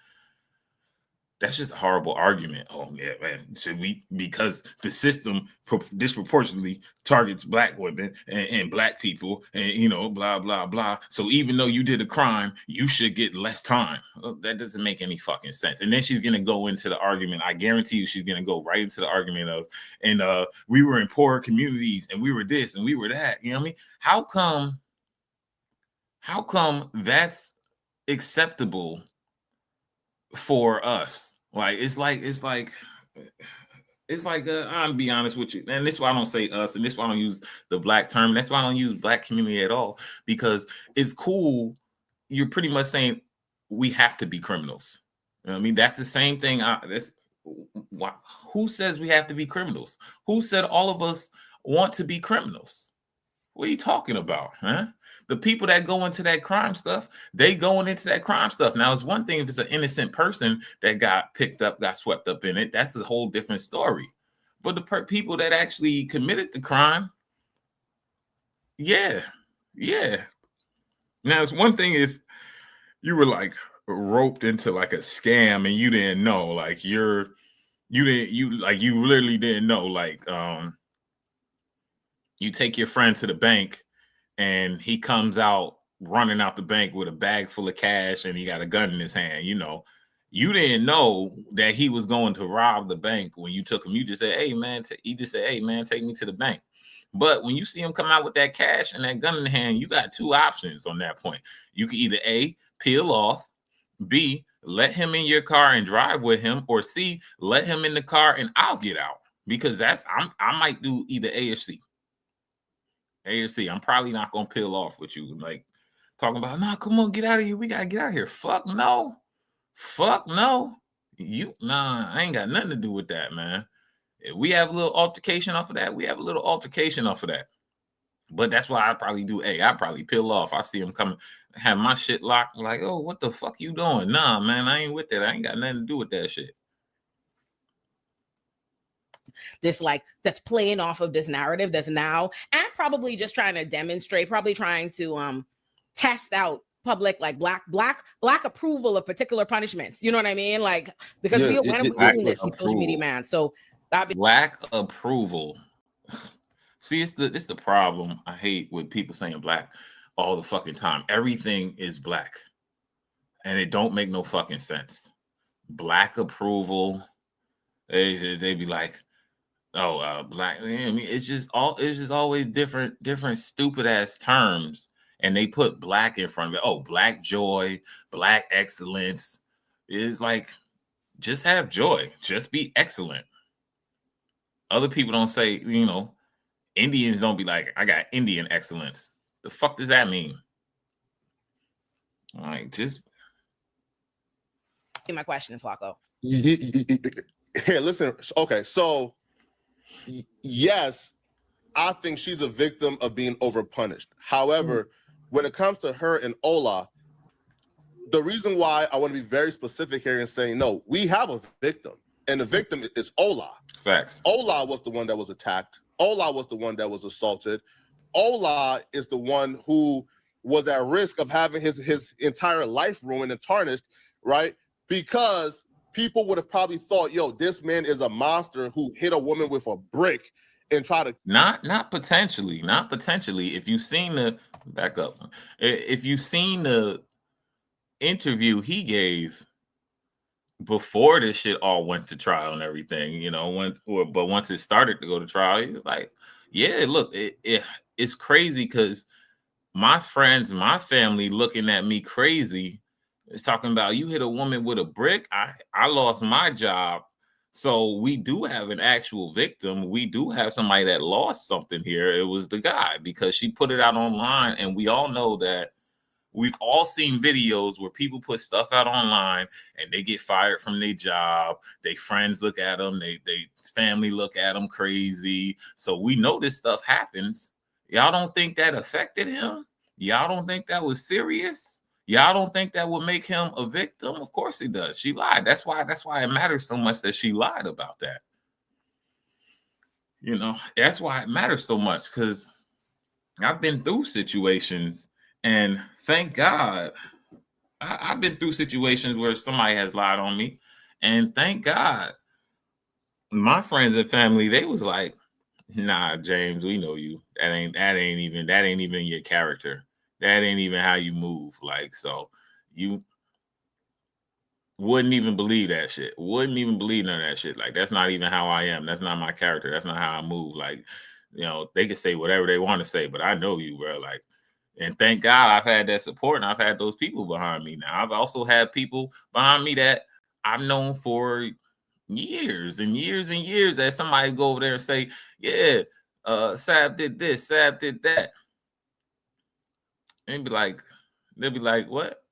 that's just a horrible argument. Oh yeah, man. Should we, because the system disproportionately targets Black women and Black people and blah blah blah. So even though you did a crime, you should get less time. Well, that doesn't make any fucking sense. And then she's gonna go into the argument. I guarantee you, she's gonna go right into the argument of, and we were in poor communities and we were this and we were that. You know what I mean? How come that's acceptable for us. Like I'll be honest with you, and this is why I don't say us, and this is why I don't use the black term. That's why I don't use black community at all, because it's cool. You're pretty much saying we have to be criminals. You know what I mean, that's the same thing. Who says we have to be criminals? Who said all of us want to be criminals? What are you talking about, huh? The people that go into that crime stuff, they going into that crime stuff. Now, it's one thing if it's an innocent person that got picked up, got swept up in it. That's a whole different story. But the people that actually committed the crime, yeah. Now, it's one thing if you were like roped into like a scam and you didn't know, like you literally didn't know, like you take your friend to the bank and he comes out running out the bank with a bag full of cash and he got a gun in his hand. You know, you didn't know that he was going to rob the bank when you took him. You just said, hey, man, take me to the bank. But when you see him come out with that cash and that gun in the hand, you got two options on that point. You can either A, peel off, B, let him in your car and drive with him, or C, let him in the car and I'll get out. Because I might do either A or C. I'm probably not gonna peel off with you, like talking about, no, come on, get out of here. We gotta get out of here. Fuck no. I ain't got nothing to do with that, man. If we have a little altercation off of that, But that's why I probably do A. I probably peel off. I see him coming, have my shit locked. Like, oh, what the fuck you doing? Nah, man, I ain't with that. I ain't got nothing to do with that shit. This like that's playing off of this narrative that's now, and probably just trying to demonstrate, probably trying to test out public like black approval of particular punishments. You know what I mean? Like, because we've seen this on social media, man. So black approval. See, it's the problem I hate with people saying black all the fucking time. Everything is black, and it don't make no fucking sense. Black approval. They be like, oh, black. I mean, it's just always different stupid ass terms, and they put black in front of it. Oh, black joy, black excellence. It's like, just have joy, just be excellent. Other people don't say, you know, Indians don't be like, I got Indian excellence. The fuck does that mean? Like, just my question, Flacco. Here, listen. Okay, so yes, I think she's a victim of being overpunished. However, when it comes to her and Ola, the reason why I want to be very specific here and saying, no, we have a victim, and the victim is Ola. Facts. Ola was the one that was attacked. Ola was the one that was assaulted. Ola is the one who was at risk of having his entire life ruined and tarnished, right? Because people would have probably thought, yo, this man is a monster who hit a woman with a brick and try to not potentially. If you've seen the interview he gave before this shit all went to trial and everything, you know, but once it started to go to trial, he was like, yeah, look, it's crazy because my friends, my family looking at me crazy. It's talking about, you hit a woman with a brick. I lost my job. So we do have an actual victim. We do have somebody that lost something here. It was the guy, because she put it out online, and we all know that. We've all seen videos where people put stuff out online and they get fired from their job. Their friends look at them. They family look at them crazy. So we know this stuff happens. Y'all don't think that affected him? Y'all don't think that was serious? Y'all don't think that would make him a victim? Of course it does. She lied. That's why it matters so much that she lied about that. You know, that's why it matters so much, because I've been through situations. And thank God, I've been through situations where somebody has lied on me. And thank God, my friends and family, they was like, nah, James, we know you. That ain't even your character. That ain't even how you move. Like, so you wouldn't even believe that shit. Wouldn't even believe none of that shit. Like, that's not even how I am. That's not my character. That's not how I move. Like, you know, they can say whatever they want to say, but I know you, bro. Like, And thank God I've had that support and I've had those people behind me. Now, I've also had people behind me that I've known for years and years and years that somebody go over there and say, yeah, Sab did this, Sab did that. And they'll be like, what?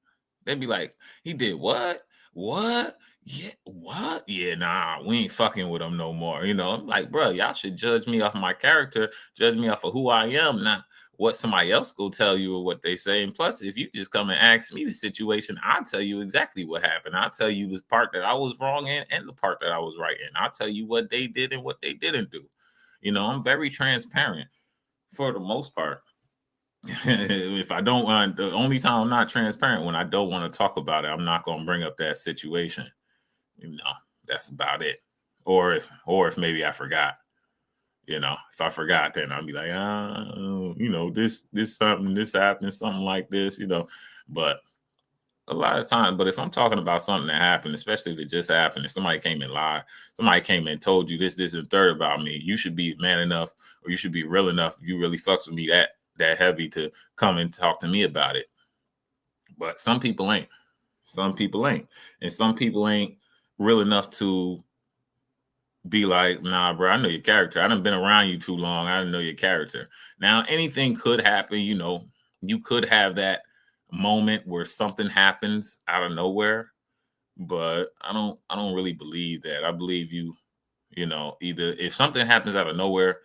They'd be like, he did what? What? Yeah, what? Yeah, nah, we ain't fucking with him no more. You know, I'm like, bro, y'all should judge me off my character, judge me off of who I am, not what somebody else go tell you or what they say. And plus, if you just come and ask me the situation, I'll tell you exactly what happened. I'll tell you the part that I was wrong in and the part that I was right in. I'll tell you what they did and what they didn't do. You know, I'm very transparent for the most part. If I don't want, the only time I'm not transparent when I don't want to talk about it, I'm not going to bring up that situation. You know, that's about it. Or if maybe I forgot, you know, if I forgot, then I'll be like, you know, this something, this happened, something like this, you know. But a lot of times, but if I'm talking about something that happened, especially if it just happened, if somebody came and lied, somebody came and told you this, and third about me, you should be man enough, or you should be real enough. You really fucks with me that heavy to come and talk to me about it. But some people ain't. Some people ain't. And some people ain't real enough to be like, nah, bro, I know your character. I done been around you too long. I didn't know your character. Now, anything could happen. You know, you could have that moment where something happens out of nowhere. But I don't really believe that. I believe you know, either if something happens out of nowhere,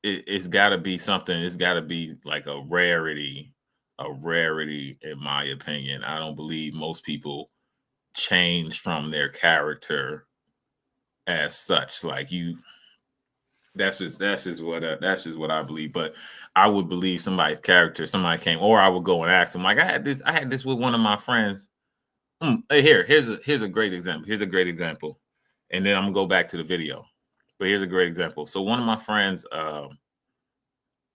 it's got to be something. It's got to be like a rarity, in my opinion. I don't believe most people change from their character as such. Like that's just what I believe. But I would believe somebody's character. Somebody came, or I would go and ask them. Like I had this with one of my friends. Here's a great example. Here's a great example, and then I'm gonna go back to the video. But here's a great example. So one of my friends,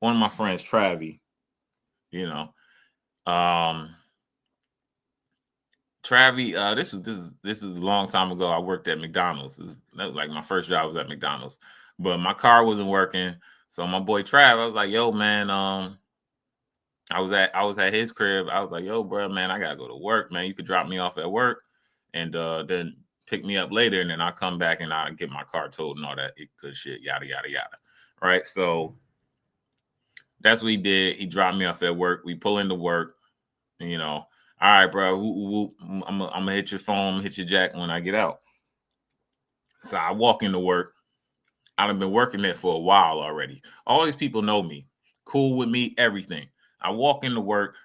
Travi, you know, Travi, this is a long time ago. I worked at McDonald's. That was like my first job was at McDonald's, but my car wasn't working. So my boy Trav, I was like, yo, man, I was at his crib. I was like, yo, bro, man, I gotta go to work, man. You could drop me off at work and then pick me up later, and then I'll come back and I'll get my car towed and all that good shit, yada, yada, yada. Right. So that's what he did. He dropped me off at work. We pull into work, and, you know, all right, bro, I'm gonna hit your phone, hit your jack when I get out. So I walk into work. I've been working there for a while already. All these people know me, cool with me, everything. I walk into work.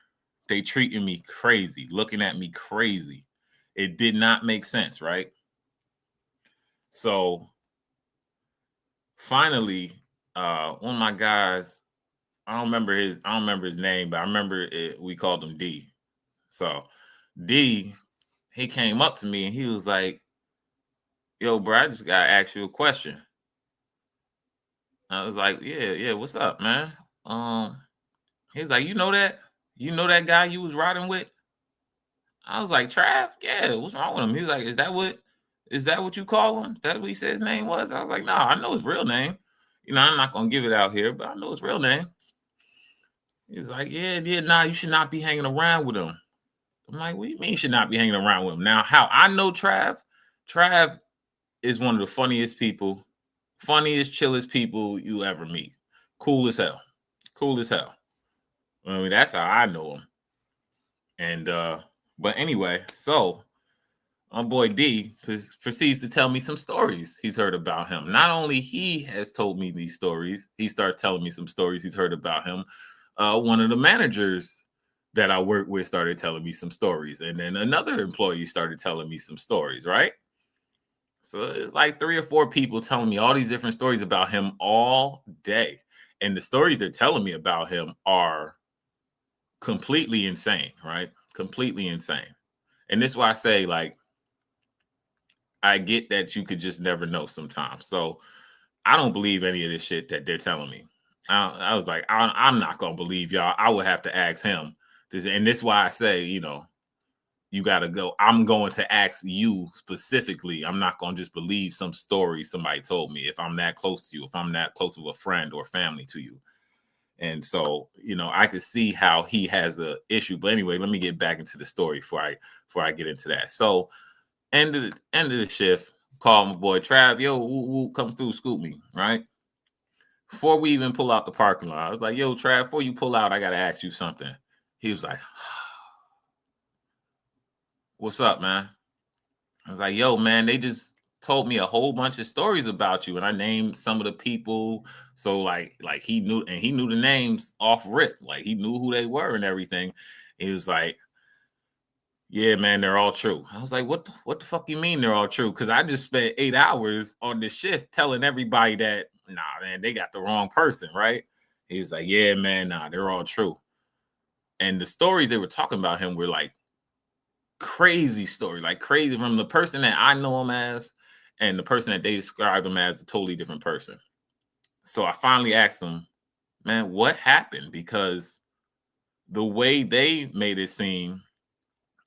They treating me crazy, looking at me crazy. It did not make sense, right? So finally, one of my guys, I don't remember his name, but I remember we called him D. So D, he came up to me and he was like, yo, bro, I just gotta ask you a question. I was like, yeah, what's up, man? He was like, you know that guy you was riding with? I was like, Trav, yeah, what's wrong with him? He was like, is that what you call him? That's what he said his name was? I was like, no, I know his real name. You know, I'm not gonna give it out here, but I know his real name. He was like, yeah, nah, you should not be hanging around with him. I'm like, what do you mean you should not be hanging around with him? Now, how I know Trav is one of the funniest, chillest people you ever meet. Cool as hell. I mean, that's how I know him. And but anyway, so my boy D proceeds to tell me some stories he's heard about him. Not only he has told me these stories, he started telling me some stories he's heard about him. One of the managers that I work with started telling me some stories, and then another employee started telling me some stories, right? So it's like 3 or 4 people telling me all these different stories about him all day. And the stories they're telling me about him are completely insane, right? Completely insane. And this is why I say, like, I get that you could just never know sometimes. So I don't believe any of this shit that they're telling me. I was like, I'm not going to believe y'all. I would have to ask him. And this is why I say, you know, you got to go. I'm going to ask you specifically. I'm not going to just believe some story somebody told me if I'm that close to you, if I'm that close of a friend or family to you. And so, I could see how he has a issue. But anyway, let me get back into the story before I get into that. So, end of the shift, call my boy Trav, yo, come through, scoop me, right? Before we even pull out the parking lot, I was like, yo, Trav, before you pull out, I gotta ask you something. He was like, what's up, man? I was like, yo, man, they just told me a whole bunch of stories about you, and I named some of the people. So like he knew the names off rip, like he knew who they were and everything. He was like, yeah, man, they're all true. I was like, what the fuck you mean they're all true? Because I just spent 8 hours on this shift telling everybody that, nah, man, they got the wrong person, right? He was like, yeah, man, nah, they're all true. And the stories they were talking about him were like crazy story, like crazy, from the person that I know him as and the person that they described him as, a totally different person. So I finally asked him, man, what happened? Because the way they made it seem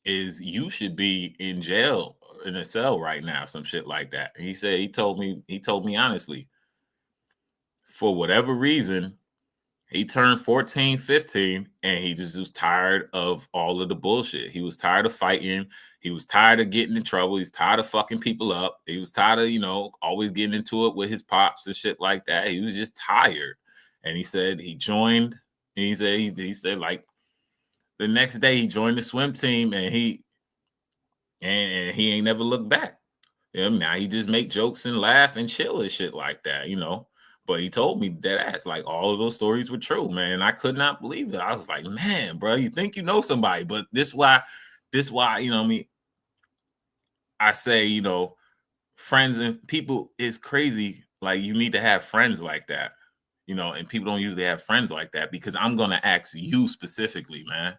is you should be in jail, in a cell right now, some shit like that. And he said, he told me honestly, for whatever reason, he turned 14, 15, and he just was tired of all of the bullshit. He was tired of fighting. He was tired of getting in trouble. He's tired of fucking people up. He was tired of, always getting into it with his pops and shit like that. He was just tired. And he said he joined. And he said like the next day he joined the swim team, and he ain't never looked back. Now he just make jokes and laugh and chill and shit like that, But he told me that ass, like all of those stories were true, man. And I could not believe it. I was like, man, bro, you think you know somebody, but this why, I say, friends and people is crazy. Like you need to have friends like that, and people don't usually have friends like that, because I'm going to ask you specifically, man.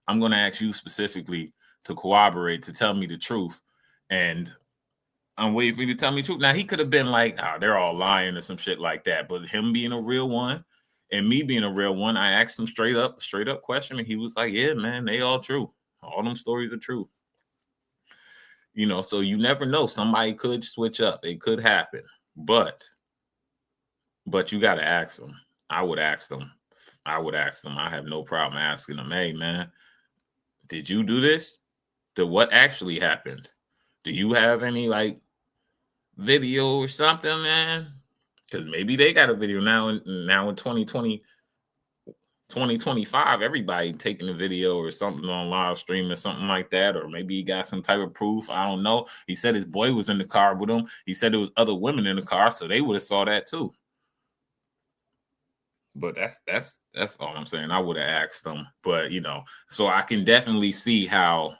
I'm going to ask you specifically to corroborate, to tell me the truth. And I'm waiting for you to tell me the truth. Now, he could have been like, they're all lying or some shit like that. But him being a real one and me being a real one, I asked him straight up question. And he was like, yeah, man, they all true. All them stories are true. So you never know. Somebody could switch up. It could happen. But you got to ask them. I would ask them. I have no problem asking them, hey, man, did you do this? What actually happened? Do you have any like video or something, man? Because maybe they got a video now in 2020, 2025, everybody taking a video or something on live stream or something like that. Or maybe he got some type of proof. I don't know. He said his boy was in the car with him. He said there was other women in the car, so they would have saw that too. But that's all I'm saying. I would have asked them. But so I can definitely see how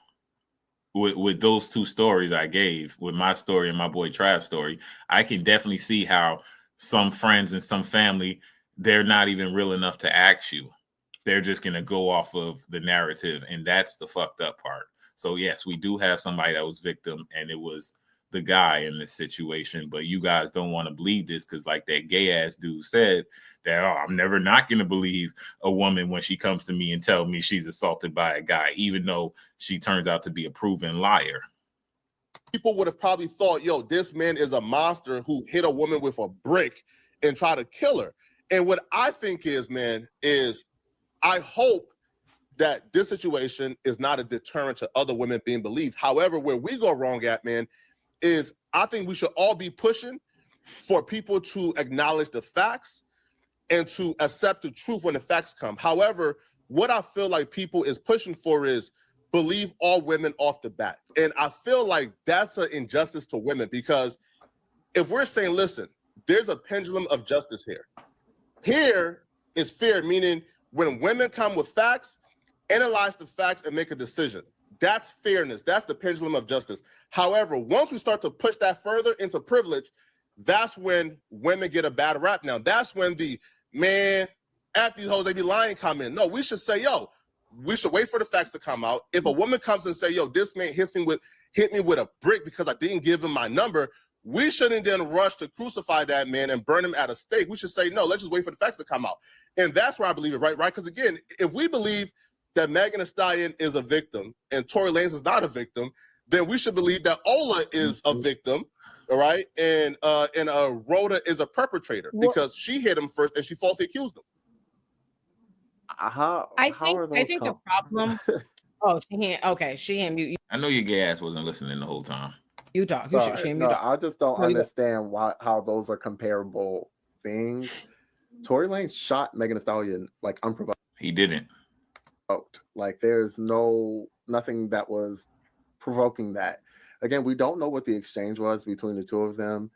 with those two stories I gave, with my story and my boy Trav's story, I can definitely see how some friends and some family, they're not even real enough to ask you. They're just going to go off of the narrative. And that's the fucked up part. So yes, we do have somebody that was victim, and it was the guy in this situation. But you guys don't want to believe this, because like that gay ass dude said, that I'm never not going to believe a woman when she comes to me and tell me she's assaulted by a guy, even though she turns out to be a proven liar. People would have probably thought, yo, this man is a monster who hit a woman with a brick and tried to kill her. And what I think is, man, is I hope that this situation is not a deterrent to other women being believed. However, where we go wrong at, man, is I think we should all be pushing for people to acknowledge the facts and to accept the truth when the facts come. However, what I feel like people is pushing for is believe all women off the bat. And I feel like that's an injustice to women, because if we're saying, listen, there's a pendulum of justice here. Here is fair, meaning when women come with facts, analyze the facts and make a decision. That's fairness. That's the pendulum of justice. However, once we start to push that further into privilege, that's when women get a bad rap now. That's when the man, after these hoes, they be lying comment. No, we should say, yo, we should wait for the facts to come out. If a woman comes and say, yo, this man hit me with a brick because I didn't give him my number, we shouldn't then rush to crucify that man and burn him at a stake. We should say, no, let's just wait for the facts to come out. And that's where I believe it, right? Because again, if we believe that Megan Thee Stallion is a victim and Tory Lanez is not a victim, then we should believe that Ola is a victim, all right? And Rhoda is a perpetrator because she hit him first and she falsely accused him. I think the problem. Oh, she can't. Okay, she can't mute you. I know your gay ass wasn't listening the whole time. You talk. I just don't understand how those are comparable things. Tory Lanez shot Megan Thee Stallion like unprovoked. He didn't. Like there's nothing that was provoking that. Again, we don't know what the exchange was between the two of them.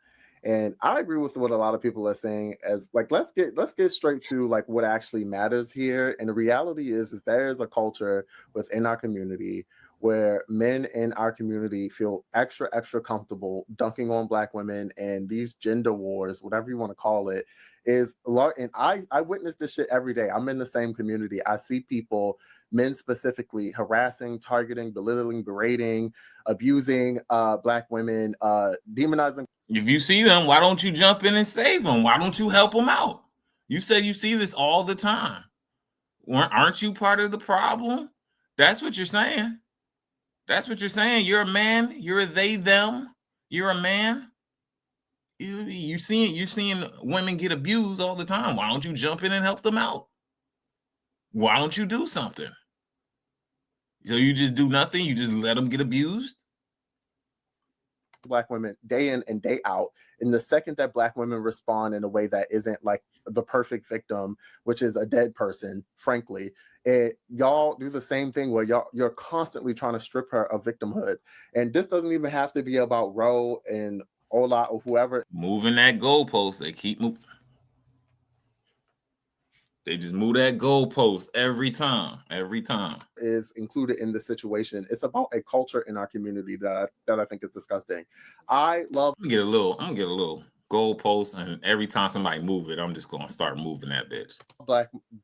And I agree with what a lot of people are saying as like, let's get straight to like what actually matters here. And the reality is there is a culture within our community where men in our community feel extra comfortable dunking on Black women, and these gender wars, whatever you want to call it, is a lot. And I witness this shit every day. I'm in the same community. I see people, men specifically, harassing, targeting, belittling, berating, abusing Black women, demonizing. If you see them, why don't you jump in and save them? Why don't you help them out? You said you see this all the time. Aren't you part of the problem? That's what you're saying. That's what you're saying. You're a man. You're a they, them. You're a man. You're seeing women get abused all the time. Why don't you jump in and help them out? Why don't you do something? So you just do nothing? You just let them get abused? Black women day in and day out. And the second that Black women respond in a way that isn't like the perfect victim, which is a dead person, frankly, y'all do the same thing where you're constantly trying to strip her of victimhood. And this doesn't even have to be about Roe and Ola or whoever. Moving that goalpost, they keep moving. They just move that goalpost every time. Is included in the situation. It's about a culture in our community that I think is disgusting. I'm gonna get a little goalpost, and every time somebody move it, I'm just gonna start moving that bitch.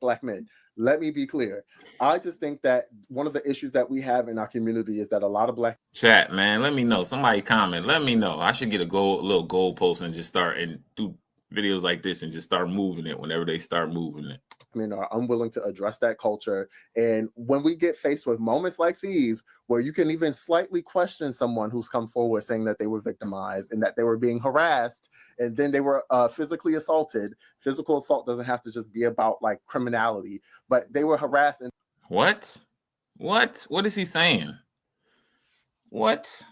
Black men. Let me be clear. I just think that one of the issues that we have in our community is that a lot of Black chat, man. Let me know. Somebody comment. Let me know. I should get a little goalpost and just start and do videos like this and just start moving it whenever they start moving it. Are unwilling to address that culture. And when we get faced with moments like these, where you can even slightly question someone who's come forward saying that they were victimized and that they were being harassed, and then they were physically assaulted. Physical assault doesn't have to just be about like criminality, but they were harassed. And what is he saying? What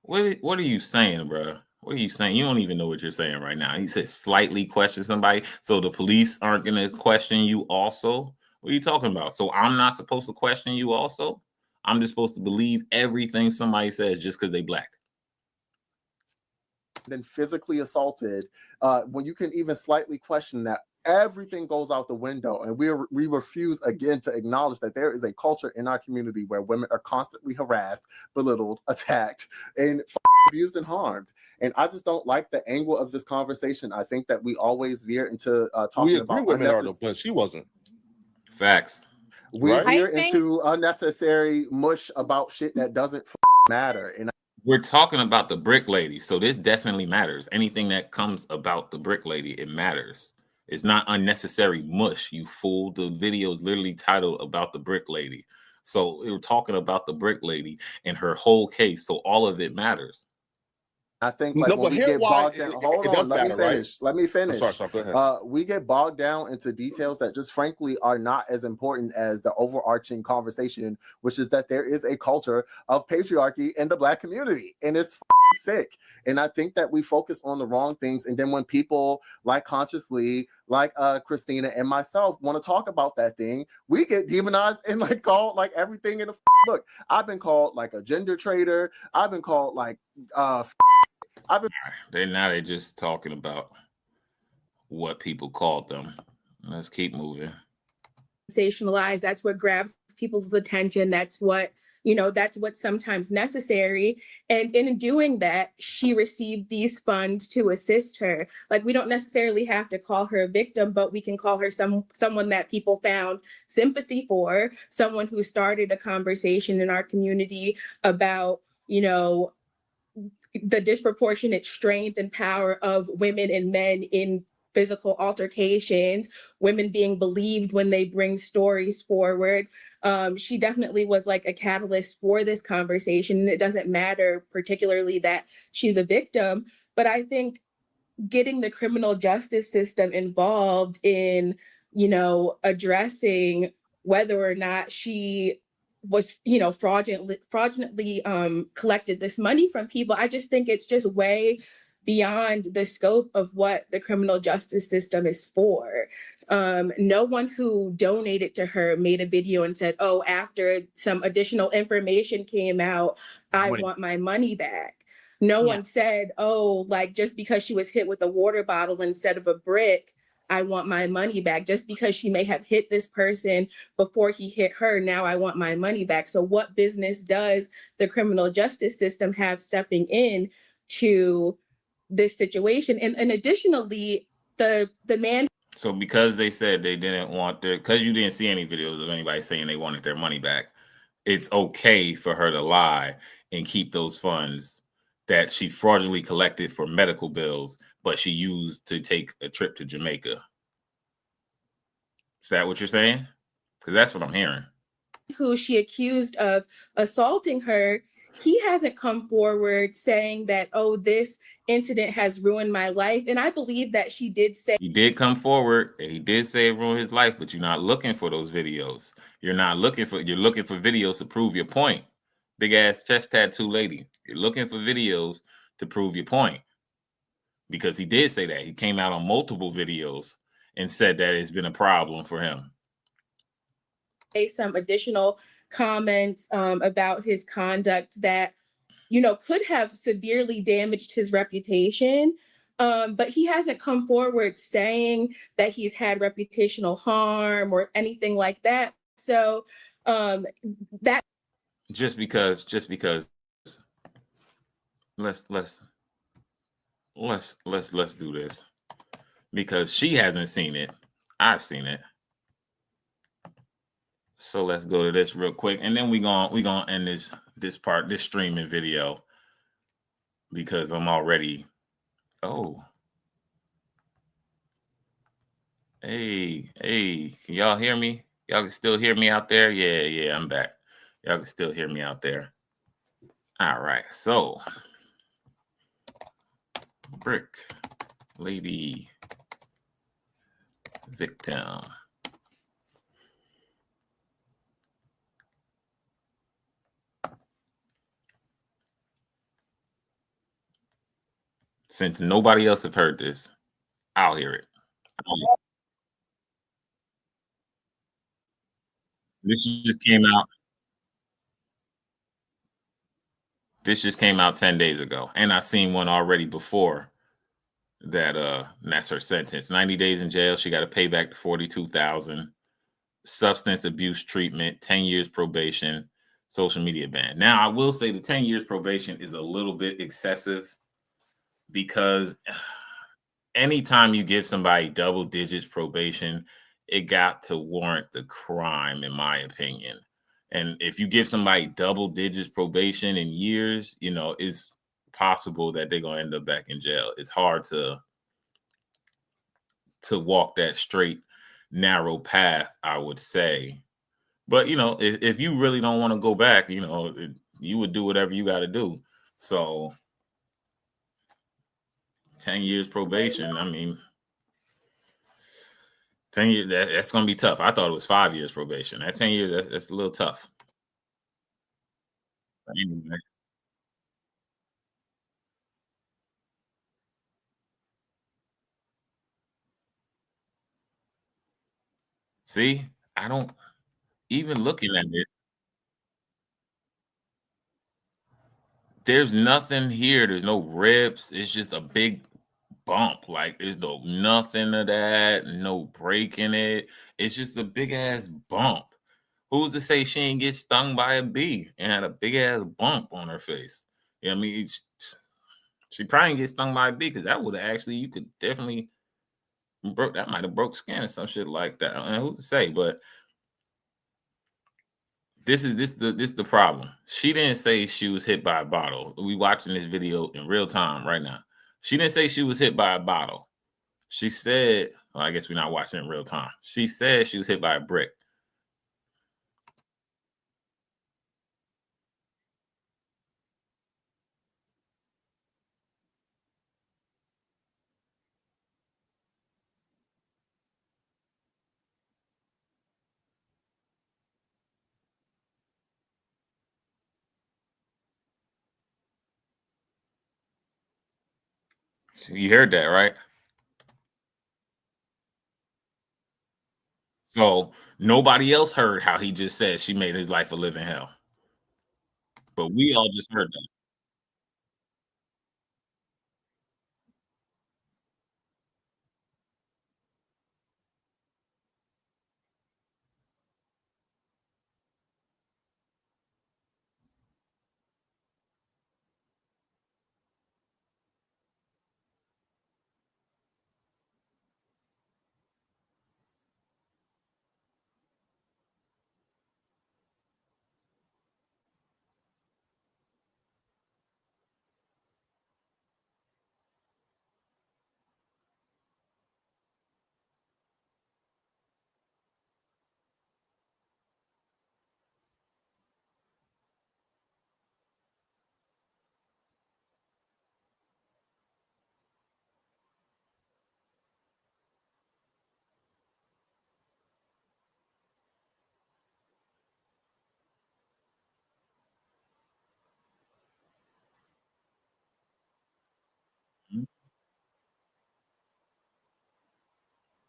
are you saying, bro? What are you saying? You don't even know what you're saying right now. He said slightly question somebody, so the police aren't going to question you also? What are you talking about? So I'm not supposed to question you also? I'm just supposed to believe everything somebody says just because they Black? Then physically assaulted, when you can even slightly question that, everything goes out the window. And we refuse again to acknowledge that there is a culture in our community where women are constantly harassed, belittled, attacked, and abused and harmed. And I just don't like the angle of this conversation. I think that we always veer into talking about women are, but she wasn't. Facts. We veer into unnecessary mush about shit that doesn't matter. And we're talking about the brick lady, so this definitely matters. Anything that comes about the brick lady, it matters. It's not unnecessary mush, you fool. The video is literally titled about the brick lady. So we're talking about the brick lady and her whole case, so all of it matters. I think like when we get bogged down. Hold on, let me finish. Let me finish. Sorry, go ahead. We get bogged down into details that just frankly are not as important as the overarching conversation, which is that there is a culture of patriarchy in the Black community, and it's sick. And I think that we focus on the wrong things, and then when people like Consciously, like Christina and myself, want to talk about that thing, we get demonized and like called like everything in the look. I've been called like a gender traitor. I've been called like they're just talking about what people called them. Let's keep moving. Sensationalized. That's what grabs people's attention. That's what, that's what's sometimes necessary. And in doing that, she received these funds to assist her. Like, we don't necessarily have to call her a victim, but we can call her someone that people found sympathy for, someone who started a conversation in our community about, the disproportionate strength and power of women and men in physical altercations, women being believed when they bring stories forward. She definitely was like a catalyst for this conversation. And it doesn't matter particularly that she's a victim, but I think getting the criminal justice system involved in, addressing whether or not she was, you know, fraudulently collected this money from people. I just think it's just way beyond the scope of what the criminal justice system is for. No one who donated to her made a video and said, oh, after some additional information came out, I want my money back. No one said, oh, like just because she was hit with a water bottle instead of a brick, I want my money back. Just because she may have hit this person before he hit her, now I want my money back. So what business does the criminal justice system have stepping in to this situation? And additionally, the man. So because they said they didn't want because you didn't see any videos of anybody saying they wanted their money back, it's okay for her to lie and keep those funds that she fraudulently collected for medical bills, but she used to take a trip to Jamaica. Is that what you're saying? Because that's what I'm hearing. Who she accused of assaulting her, he hasn't come forward saying that, oh, this incident has ruined my life. And I believe that she did say. He did come forward and he did say it ruined his life, but you're not looking for those videos. You're looking for videos to prove your point. Big ass chest tattoo lady. You're looking for videos to prove your point. Because he did say that. He came out on multiple videos and said that it's been a problem for him. Some additional comments about his conduct that, you know, could have severely damaged his reputation. But he hasn't come forward saying that he's had reputational harm or anything like that. So that just because let's do this, because she hasn't seen it. I've seen it. So let's go to this real quick, and then we're gonna end this streaming video, because I'm already. Oh, hey, can y'all hear me? Y'all can still hear me out there? Yeah, I'm back. Y'all can still hear me out there. All right, so Brick Lady victim. Since nobody else have heard this, I'll hear it. This just came out. This just came out 10 days ago, and I seen one already before that. That's her sentence: 90 days in jail. She got to pay back the $42,000. Substance abuse treatment, 10 years probation, social media ban. Now, I will say the 10 years probation is a little bit excessive, because anytime you give somebody double digits probation, it got to warrant the crime, in my opinion. And if you give somebody double digits probation in years, you know, it's possible that they're going to end up back in jail. It's hard to walk that straight, narrow path, I would say. But, you know, if you really don't want to go back, you know, you would do whatever you got to do. So 10 years probation, I mean, 10 years, that's going to be tough. I thought it was 5 years probation. That 10 years, that's a little tough. Anyway. See, I don't even looking at it. There's nothing here. There's no rips. It's just a big bump. Like, there's nothing of that. No break in it. It's just a big ass bump. Who's to say she ain't get stung by a bee and had a big ass bump on her face? You know what I mean? She probably didn't get stung by a bee, because that would have actually, you could definitely that might have broke skin or some shit like that. And who's to say? But this is the problem. She didn't say she was hit by a bottle. We watching this video in real time right now. She didn't say she was hit by a bottle. She said, well, I guess we're not watching in real time. She said she was hit by a brick. You heard that, right? So nobody else heard how he just said she made his life a living hell. But we all just heard that. Mhm.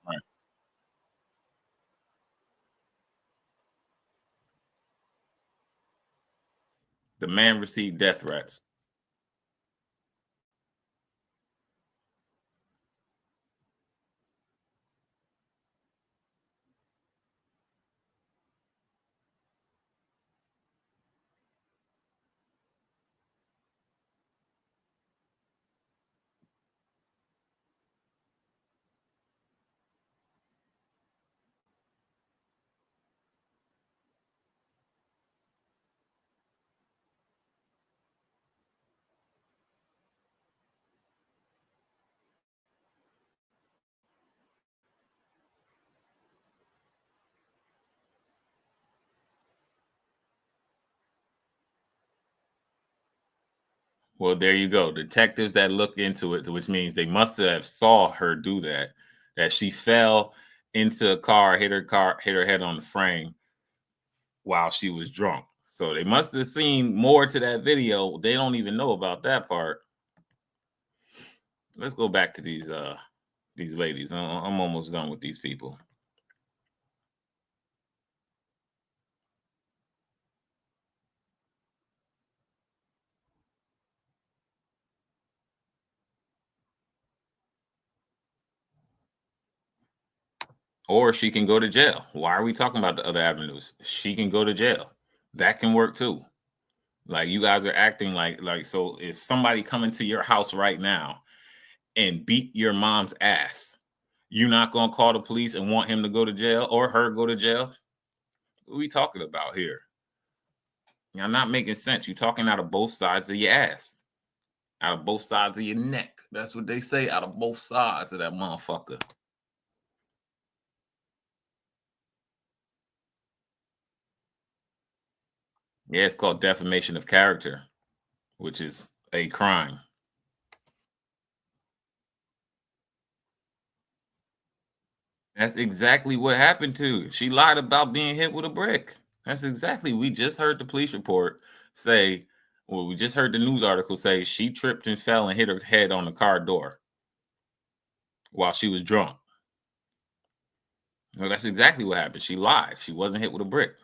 Right. The man received death threats. Well, there you go. Detectives that look into it, which means they must have saw her do that. That she fell into a car, hit her head on the frame while she was drunk. So they must have seen more to that video. They don't even know about that part. Let's go back to these ladies. I'm almost done with these people. Or she can go to jail. Why are we talking about the other avenues? She can go to jail. That can work too. Like you guys are acting like so if somebody come into your house right now and beat your mom's ass, you're not gonna call the police and want him to go to jail or her go to jail? What are we talking about here? You're not making sense. You're talking out of both sides of your ass. Out of both sides of your neck. That's what they say, out of both sides of that motherfucker. Yeah, it's called defamation of character, which is a crime. That's exactly what happened to. She lied about being hit with a brick. That's exactly. We just heard the police report say, well, we just heard the news article say she tripped and fell and hit her head on the car door while she was drunk. So that's exactly what happened. She lied. She wasn't hit with a brick.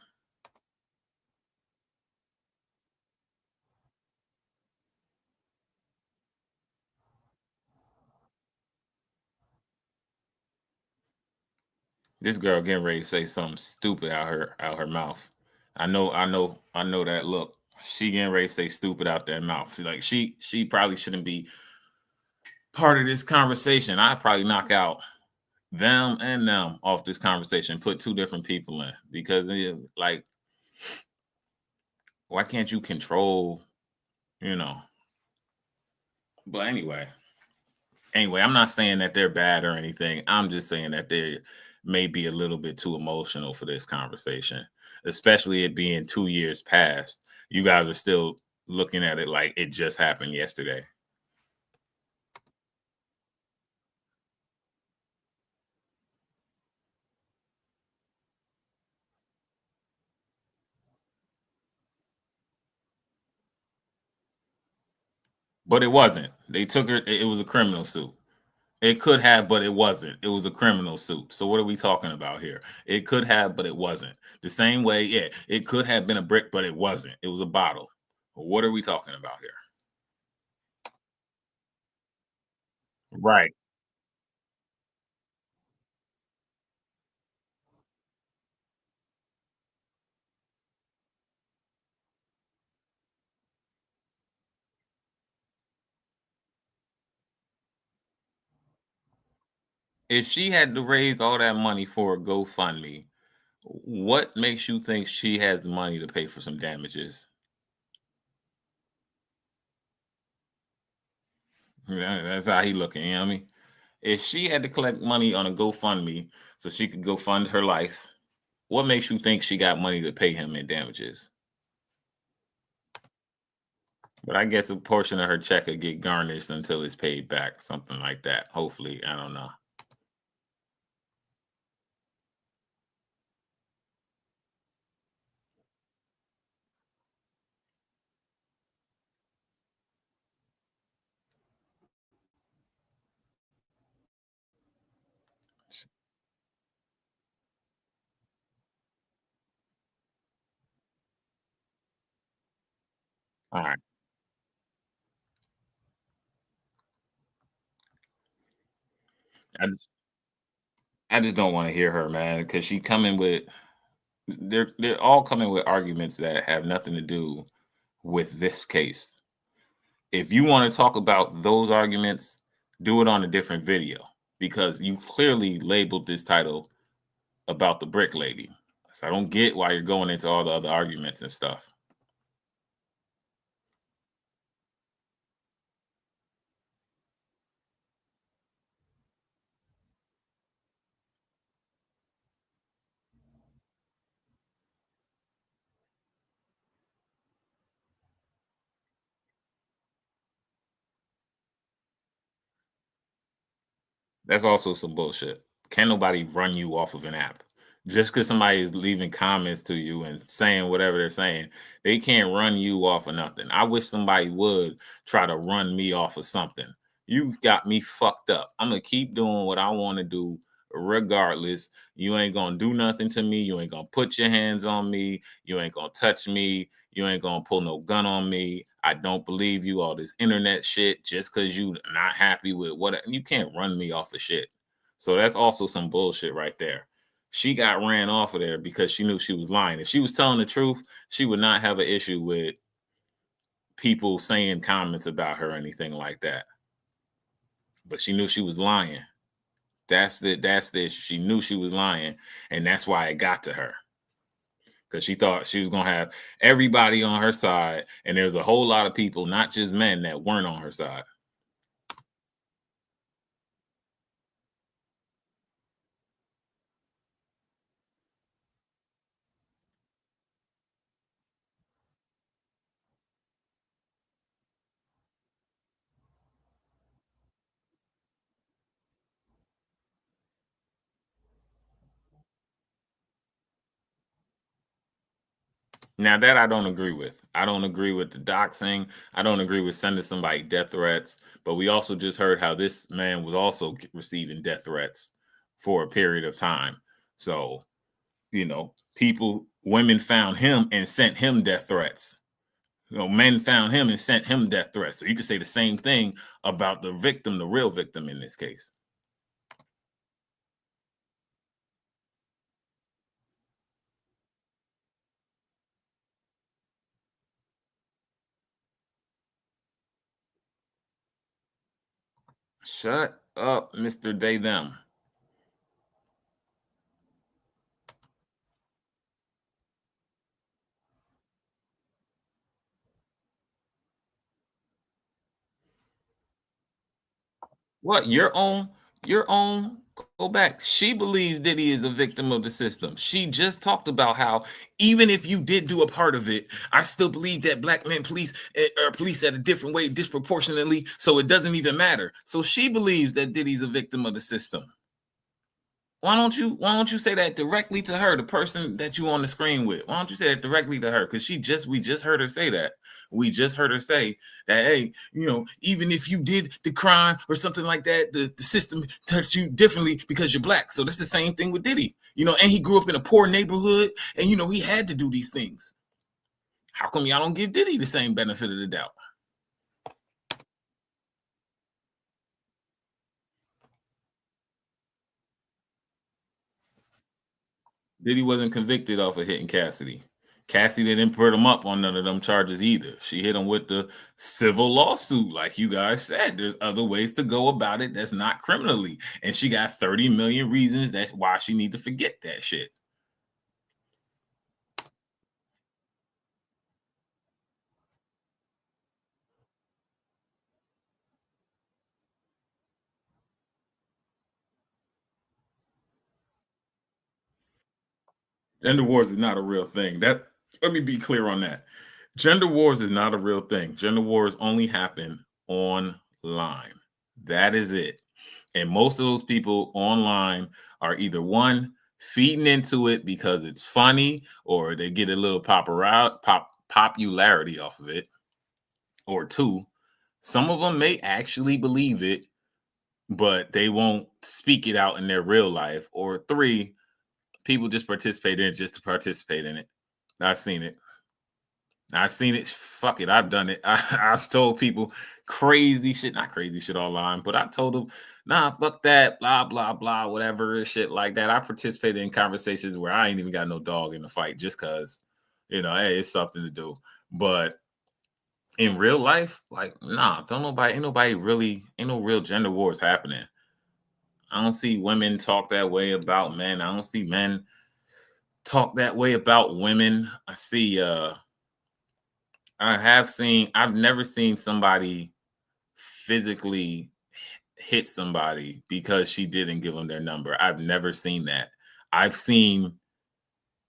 This girl getting ready to say something stupid out her mouth. I know that look. She getting ready to say stupid out that mouth. She probably shouldn't be part of this conversation. I'd probably knock out them and them off this conversation, put two different people in, because like, why can't you control, but anyway, I'm not saying that they're bad or anything. I'm just saying that they may be a little bit too emotional for this conversation, especially it being 2 years past. You guys are still looking at it like it just happened yesterday. But it wasn't. They took her. It was a criminal suit. It could have, but it wasn't. It was a criminal suit. So what are we talking about here? It could have, but it wasn't. The same way, yeah, it could have been a brick, but it wasn't. It was a bottle. What are we talking about here? Right. If she had to raise all that money for a GoFundMe, what makes you think she has the money to pay for some damages? That's how he looking, you know what I mean? If she had to collect money on a GoFundMe so she could go fund her life, what makes you think she got money to pay him in damages? But I guess a portion of her check could get garnished until it's paid back, something like that. Hopefully, I don't know. All right. I just don't want to hear her, man, because she coming with they're all coming with arguments that have nothing to do with this case. If you want to talk about those arguments, do it on a different video because you clearly labeled this title about the brick lady. So I don't get why you're going into all the other arguments and stuff. That's also some bullshit. Can't nobody run you off of an app. Just because somebody is leaving comments to you and saying whatever they're saying, they can't run you off of nothing. I wish somebody would try to run me off of something. You got me fucked up. I'm going to keep doing what I want to do regardless. You ain't going to do nothing to me. You ain't going to put your hands on me. You ain't going to touch me. You ain't gonna pull no gun on me. I don't believe you. All this internet shit, just because you not happy with what you can't run me off of shit. So that's also some bullshit right there. She got ran off of there because she knew she was lying. If she was telling the truth, she would not have an issue with people saying comments about her or anything like that. But she knew she was lying. That's the issue. She knew she was lying, and that's why it got to her. Because she thought she was going to have everybody on her side. And there's a whole lot of people, not just men, that weren't on her side. Now that I don't agree with. I don't agree with the doxing. I don't agree with sending somebody death threats. But we also just heard how this man was also receiving death threats for a period of time. So, women found him and sent him death threats. Men found him and sent him death threats. So you could say the same thing about the victim, the real victim in this case. Shut up, Mr. They Them. What? Your own? Go back. She believes Diddy is a victim of the system. She just talked about how even if you did do a part of it, I still believe that black men police at a different way disproportionately, so it doesn't even matter. So she believes that Diddy's a victim of the system. Why don't you say that directly to her, the person that you on the screen with? Why don't you say that directly to her? Because we just heard her say that. We just heard her say that, hey, you know, even if you did the crime or something like that, the system touched you differently because you're black. So that's the same thing with Diddy, you know, and he grew up in a poor neighborhood and, you know, he had to do these things. How come y'all don't give Diddy the same benefit of the doubt? Diddy wasn't convicted off of hitting Cassidy. Cassidy didn't put him up on none of them charges either. She hit him with the civil lawsuit, like you guys said. There's other ways to go about it that's not criminally. And she got 30 million reasons that's why she need to forget that shit. Gender wars is not a real thing. Let me be clear on that. Gender wars is not a real thing. Gender wars only happen online. That is it. And most of those people online are either one, feeding into it because it's funny, or they get a little popularity off of it, or two, some of them may actually believe it, but they won't speak it out in their real life, or three, people just participate in it just to participate in it. I've seen it. Fuck it. I've done it. I've told people crazy shit, not crazy shit online, but I told them, nah, fuck that, blah, blah, blah, whatever, shit like that. I participated in conversations where I ain't even got no dog in the fight just because, you know, hey, it's something to do. But in real life, like, nah, ain't no real gender wars happening. I don't see women talk that way about men. I don't see men talk that way about women. I've never seen somebody physically hit somebody because she didn't give them their number. I've never seen that. I've seen,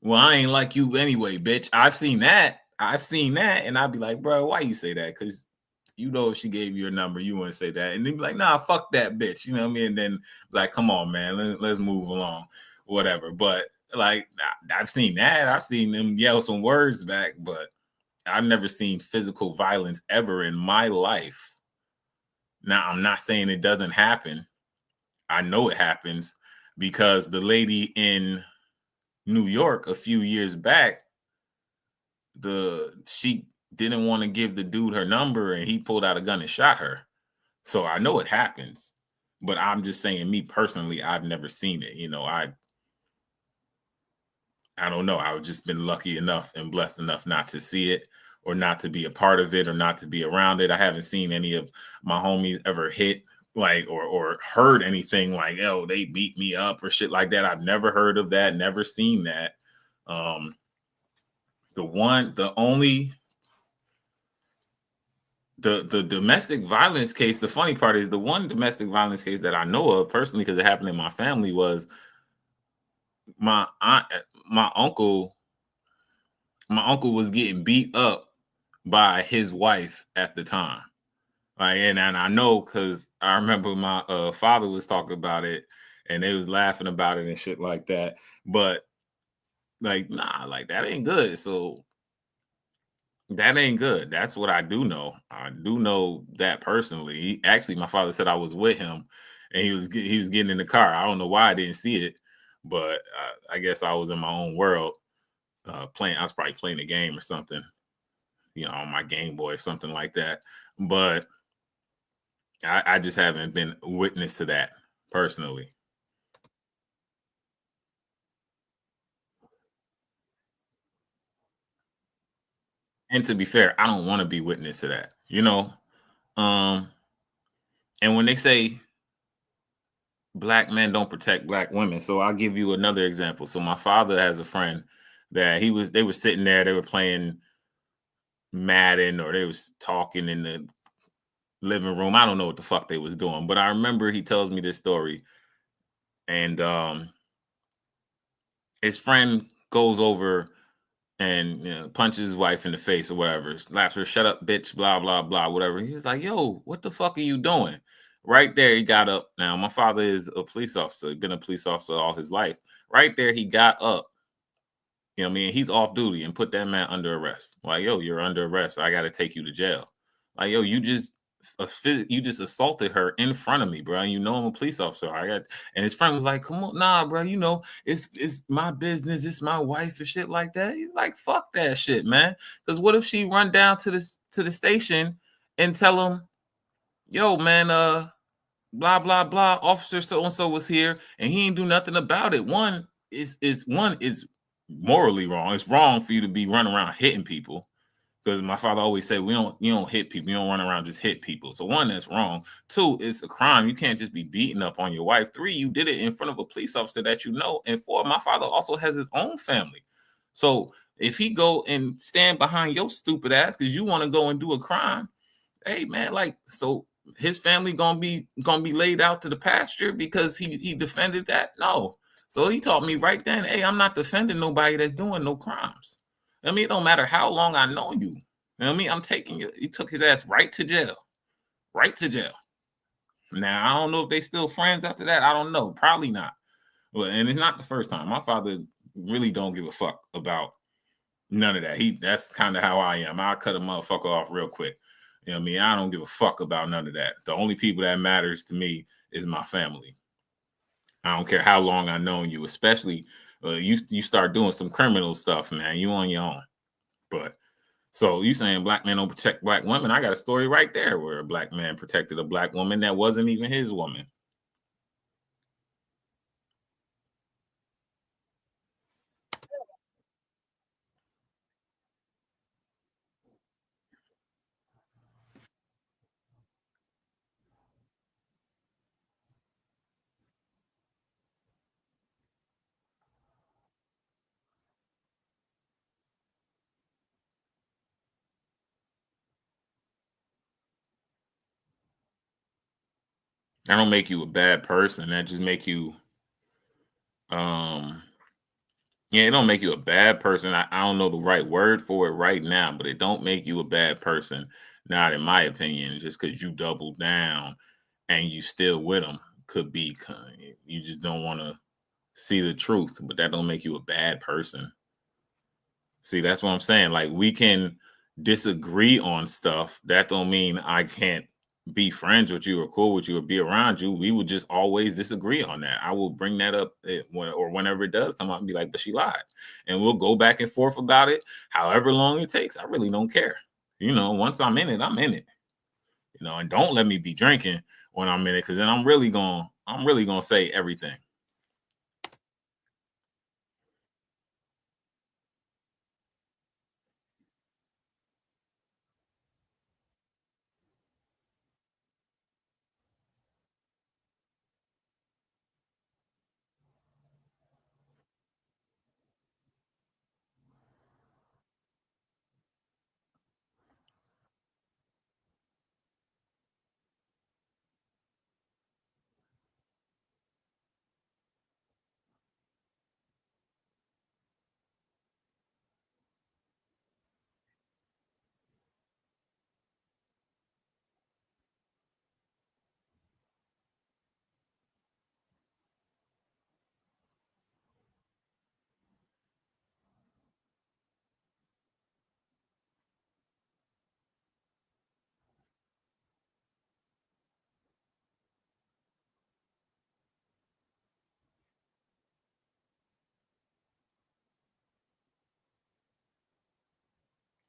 well, I ain't like you anyway, bitch. I've seen that. And I'd be like, bro, why you say that? Because you know, if she gave you your number, you wouldn't say that. And they'd be like, nah, fuck that bitch. You know what I mean? And then like, come on, man, let's move along, whatever. But like, I've seen that. I've seen them yell some words back, but I've never seen physical violence ever in my life. Now, I'm not saying it doesn't happen. I know it happens because the lady in New York a few years back, she didn't want to give the dude her number and he pulled out a gun and shot her. So I know it happens, but I'm just saying, me personally, I've never seen it. You know, I don't know. I've just been lucky enough and blessed enough not to see it, or not to be a part of it, or not to be around it. I haven't seen any of my homies ever hit, like, or heard anything like, oh, they beat me up or shit like that. I've never heard of that, never seen that. The domestic violence case, the funny part is the one domestic violence case that I know of personally, because it happened in my family, was my uncle was getting beat up by his wife at the time. Like, and I know because I remember my father was talking about it and they was laughing about it and shit like that. But like, nah, like that ain't good. So that ain't good. That's what I do know. I do know that personally. Actually, my father said I was with him and he was getting in the car. I don't know why I didn't see it, but I guess I was in my own world playing. I was probably playing a game or something, you know, on my Game Boy or something like that. But I just haven't been witness to that personally. And to be fair, I don't want to be witness to that, you know. And when they say black men don't protect black women, so I'll give you another example. So my father has a friend that they were sitting there, they were playing Madden, or they was talking in the living room. I don't know what the fuck they was doing, but I remember he tells me this story, and his friend goes over and, you know, punches his wife in the face or whatever, slaps her, shut up, bitch, blah, blah, blah, whatever. He was like, yo, what the fuck are you doing? Right there, he got up. Now, my father is a police officer. He's been a police officer all his life. Right there, he got up You know what I mean? He's off duty and put that man under arrest. Like, yo, you're under arrest. I got to take you to jail. Like, yo, you just assaulted her in front of me, bro. And you know I'm a police officer. And his friend was like, come on, nah, bro. You know, it's my business. It's my wife and shit like that. He's like, fuck that shit, man. Because what if she run down to the station and tell him, yo, man, blah, blah, blah, officer so-and-so was here and he ain't do nothing about it. One is morally wrong. It's wrong for you to be running around hitting people, because my father always said you don't hit people, you don't run around just hit people. So one, that's wrong. Two, it's a crime. You can't just be beating up on your wife. Three, you did it in front of a police officer that you know. And four, my father also has his own family. So if he go and stand behind your stupid ass because you want to go and do a crime, hey man, like, so his family gonna be laid out to the pasture because he defended that? No. So he taught me right then, hey, I'm not defending nobody that's doing no crimes. I mean, it don't matter how long I know you. You know what I mean? I'm taking you. He took his ass right to jail. Right to jail. Now, I don't know if they still friends after that. I don't know. Probably not. Well, and it's not the first time. My father really don't give a fuck about none of that. That's kind of how I am. I'll cut a motherfucker off real quick. You know what I mean? I don't give a fuck about none of that. The only people that matters to me is my family. I don't care how long I've known you, especially you start doing some criminal stuff, man. You on your own. But so you saying black men don't protect black women? I got a story right there where a black man protected a black woman that wasn't even his woman. That don't make you a bad person. That just make you, it don't make you a bad person. I don't know the right word for it right now, but it don't make you a bad person. Not in my opinion, just because you double down and you still with them could be, you just don't want to see the truth, but that don't make you a bad person. See, that's what I'm saying. Like, we can disagree on stuff. That don't mean I can't be friends with you or cool with you or be around you. We would just always disagree on that. I will bring that up whenever it does come out and be like, but she lied. And we'll go back and forth about it, however long it takes. I really don't care. You know, once I'm in it, I'm in it. You know, and don't let me be drinking when I'm in it, because then I'm really gonna say everything.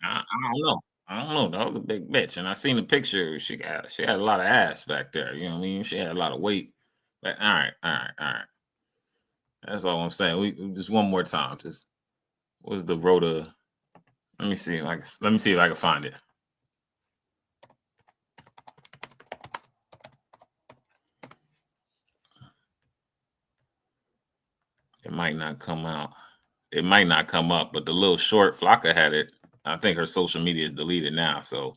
I don't know. I don't know. That was a big bitch, and I seen the picture. She had a lot of ass back there. You know what I mean? She had a lot of weight. But all right. That's all I'm saying. We just one more time. Just what was the Rhoda? Let me see if I can find it. It might not come out. It might not come up, but the little short Flocka had it. I think her social media is deleted now, so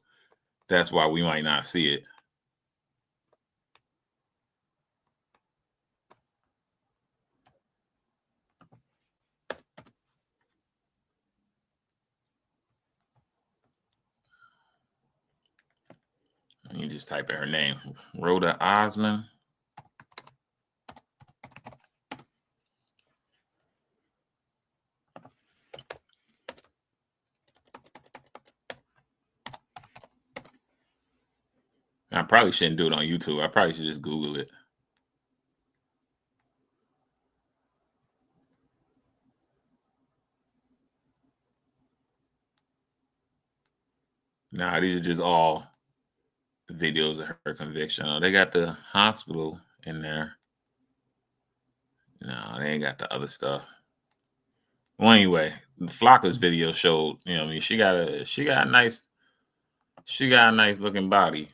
that's why we might not see it. You just type in her name, Rhoda Osman. I probably shouldn't do it on YouTube. I probably should just Google it. Nah, these are just all videos of her conviction. Oh, they got the hospital in there. No, they ain't got the other stuff. Well, anyway, Flocka's video showed, you know, I mean, she got a nice looking body.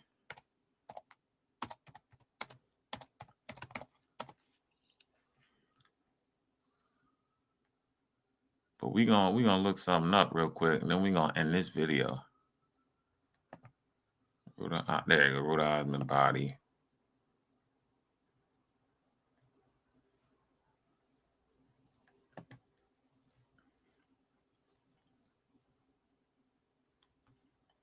But we gonna look something up real quick, and then we gonna end this video. There you go, Rhode Island body.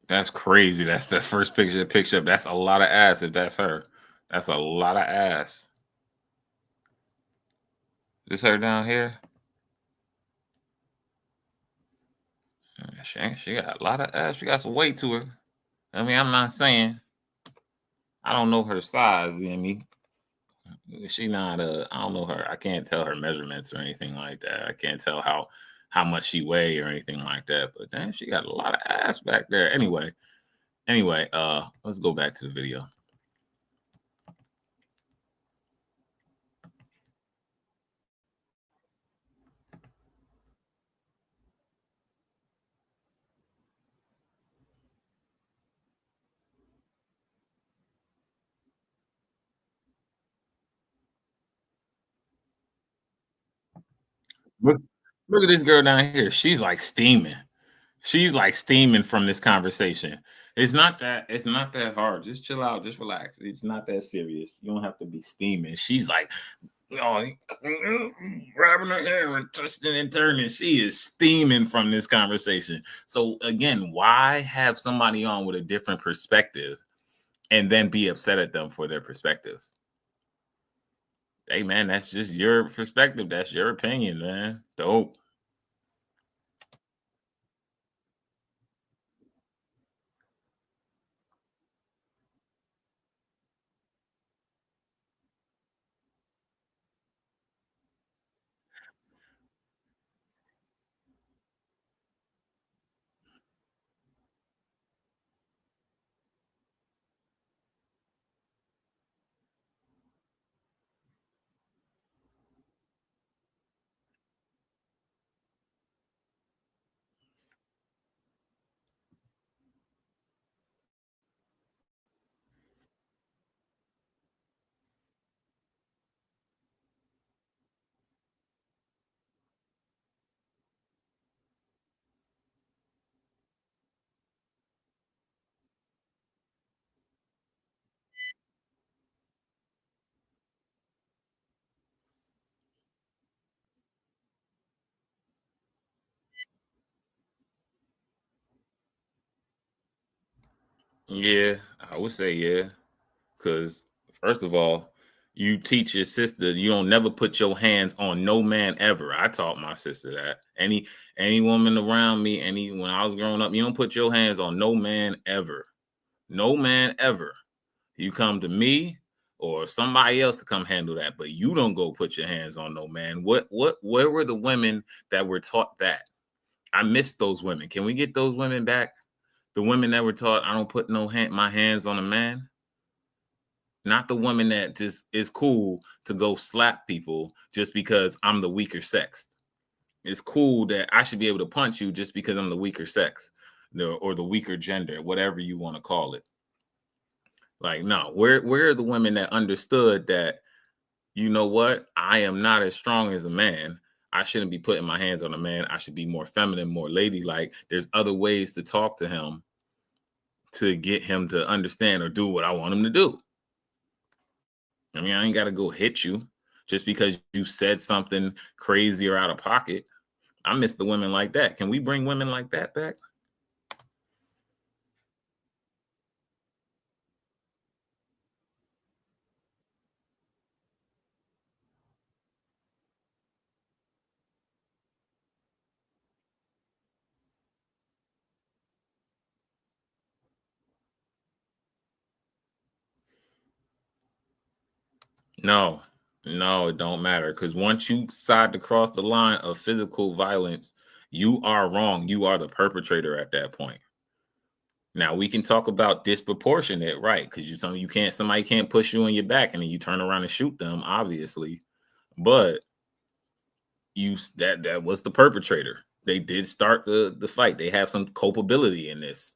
That's crazy. That's the first picture that picks up. That's a lot of ass if that's her. That's a lot of ass. This her down here? She got a lot of ass. She got some weight to her. I mean, I'm not saying I don't know her size. You know what I mean? She not I don't know her. I can't tell her measurements or anything like that. I can't tell how much she weigh or anything like that. But damn, she got a lot of ass back there. Anyway, let's go back to the video. Look at this girl down here. She's like steaming. She's like steaming from this conversation. It's not that hard. Just chill out. Just relax. It's not that serious. You don't have to be steaming. She's like, grabbing her hair and twisting and turning. She is steaming from this conversation. So again, why have somebody on with a different perspective and then be upset at them for their perspective? Hey man, that's just your perspective. That's your opinion, man. Dope. Yeah, I would say yeah. Because first of all, you teach your sister you don't never put your hands on no man ever. I taught my sister that. Any woman around me, when I was growing up, you don't put your hands on no man ever. No man ever. You come to me or somebody else to come handle that, but you don't go put your hands on no man. Where were the women that were taught that? I miss those women. Can we get those women back? The women that were taught I don't put my hands on a man. Not the woman that just is cool to go slap people just because I'm the weaker sex. It's cool that I should be able to punch you just because I'm the weaker sex, or the weaker gender, whatever you want to call it. Like, no, where are the women that understood that, you know what? I am not as strong as a man. I shouldn't be putting my hands on a man. I should be more feminine, more ladylike. There's other ways to talk to him to get him to understand or do what I want him to do. I mean, I ain't got to go hit you just because you said something crazy or out of pocket. I miss the women like that. Can we bring women like that back? No, it don't matter. Because once you decide to cross the line of physical violence, you are wrong. You are the perpetrator at that point. Now we can talk about disproportionate, right? Because somebody can't push you on your back and then you turn around and shoot them, obviously. But that was the perpetrator. They did start the fight. They have some culpability in this.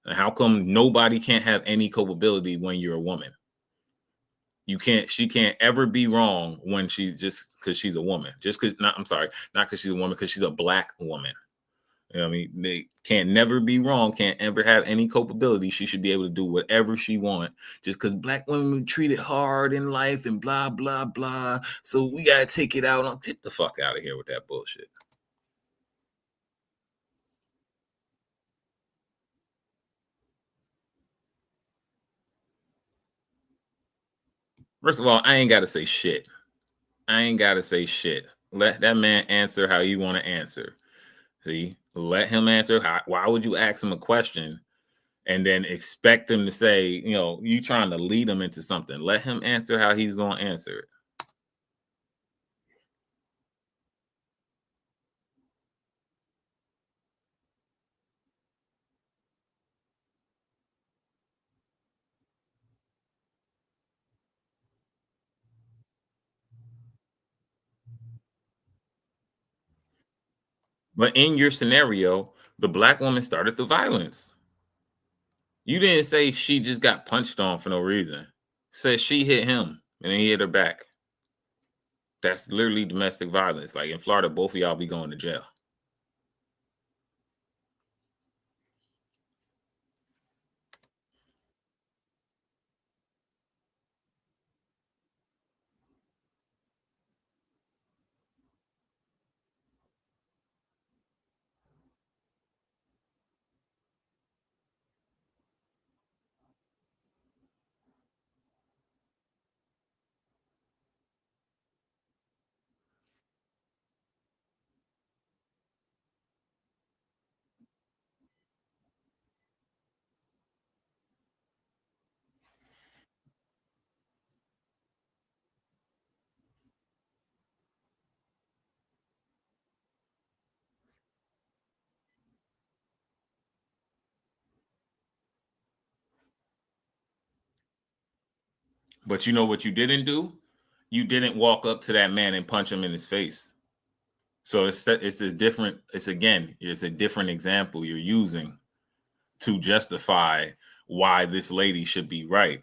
And how come nobody can't have any culpability when you're a woman? She can't ever be wrong when just because she's a woman. Not because she's a woman, because she's a black woman. You know what I mean? They can't never be wrong, can't ever have any culpability. She should be able to do whatever she wants just because black women were treated hard in life and blah, blah, blah. So we got to take it out. Get the fuck out of here with that bullshit. First of all, I ain't got to say shit. Let that man answer how you want to answer. See? Let him answer. Why would you ask him a question and then expect him to say, you trying to lead him into something? Let him answer how he's going to answer it. But in your scenario, the black woman started the violence. You didn't say she just got punched on for no reason. Said she hit him and then he hit her back. That's literally domestic violence. Like in Florida, both of y'all be going to jail. But you know what you didn't do? You didn't walk up to that man and punch him in his face. So it's a different example you're using to justify why this lady should be right.